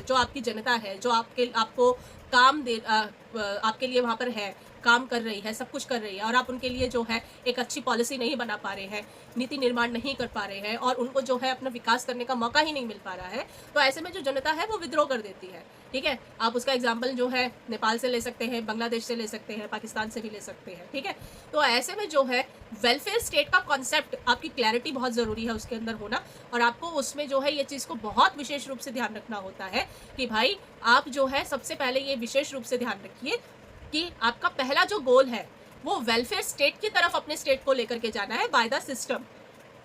जो आपकी जनता है, जो आपको काम दे आपके लिए वहाँ पर है, काम कर रही है, सब कुछ कर रही है, और आप उनके लिए जो है एक अच्छी पॉलिसी नहीं बना पा रहे हैं, नीति निर्माण नहीं कर पा रहे हैं, और उनको जो है अपना विकास करने का मौका ही नहीं मिल पा रहा है, तो ऐसे में जो जनता है वो विद्रोह कर देती है, ठीक है। आप उसका एग्जाम्पल जो है नेपाल से ले सकते हैं, बांग्लादेश से ले सकते हैं, पाकिस्तान से भी ले सकते हैं, ठीक है। तो ऐसे में जो है वेलफेयर स्टेट का कॉन्सेप्ट, आपकी क्लैरिटी बहुत ज़रूरी है उसके अंदर होना, और आपको उसमें जो है ये चीज़ को बहुत विशेष रूप से ध्यान रखना होता है कि भाई आप जो है सबसे पहले ये विशेष रूप से ध्यान रखिए कि आपका पहला जो गोल है वो वेलफेयर स्टेट की तरफ अपने स्टेट को लेकर के जाना है बाय द सिस्टम,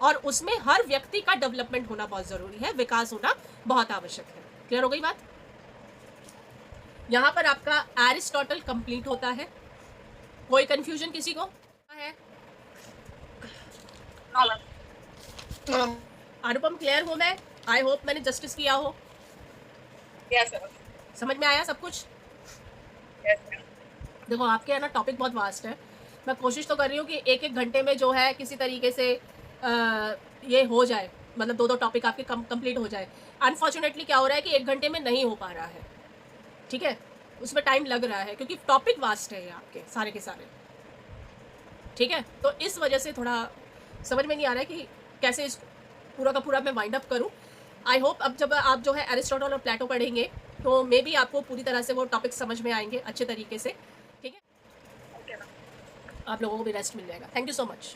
और उसमें हर व्यक्ति का डेवलपमेंट होना बहुत ज़रूरी है, विकास होना बहुत आवश्यक है। क्लियर हो गई बात। यहाँ पर आपका एरिस्टोटल कंप्लीट होता है। कोई कंफ्यूजन किसी को है? अनुपम क्लियर हो? मैं आई होप मैंने जस्टिस किया हो। यस सर, समझ में आया सब कुछ? Yes sir. देखो आपके है ना टॉपिक बहुत वास्ट है, मैं कोशिश तो कर रही हूँ कि एक एक घंटे में जो है किसी तरीके से ये हो जाए, मतलब दो टॉपिक आपके कंप्लीट हो जाए। अनफॉर्चुनेटली क्या हो रहा है कि एक घंटे में नहीं हो पा रहा है, ठीक है, उसमें टाइम लग रहा है क्योंकि टॉपिक वास्ट है ये आपके सारे के सारे, ठीक है। तो इस वजह से थोड़ा समझ में नहीं आ रहा है कि कैसे इस पूरा का पूरा मैं वाइंड अप करूँ। आई होप अब जब आप जो है एरिस्टोटल और प्लेटो पढ़ेंगे तो मे बी आपको पूरी तरह से वो टॉपिक समझ में आएंगे अच्छे तरीके से, ठीक है। आप लोगों को भी रेस्ट मिल जाएगा। Thank you so much.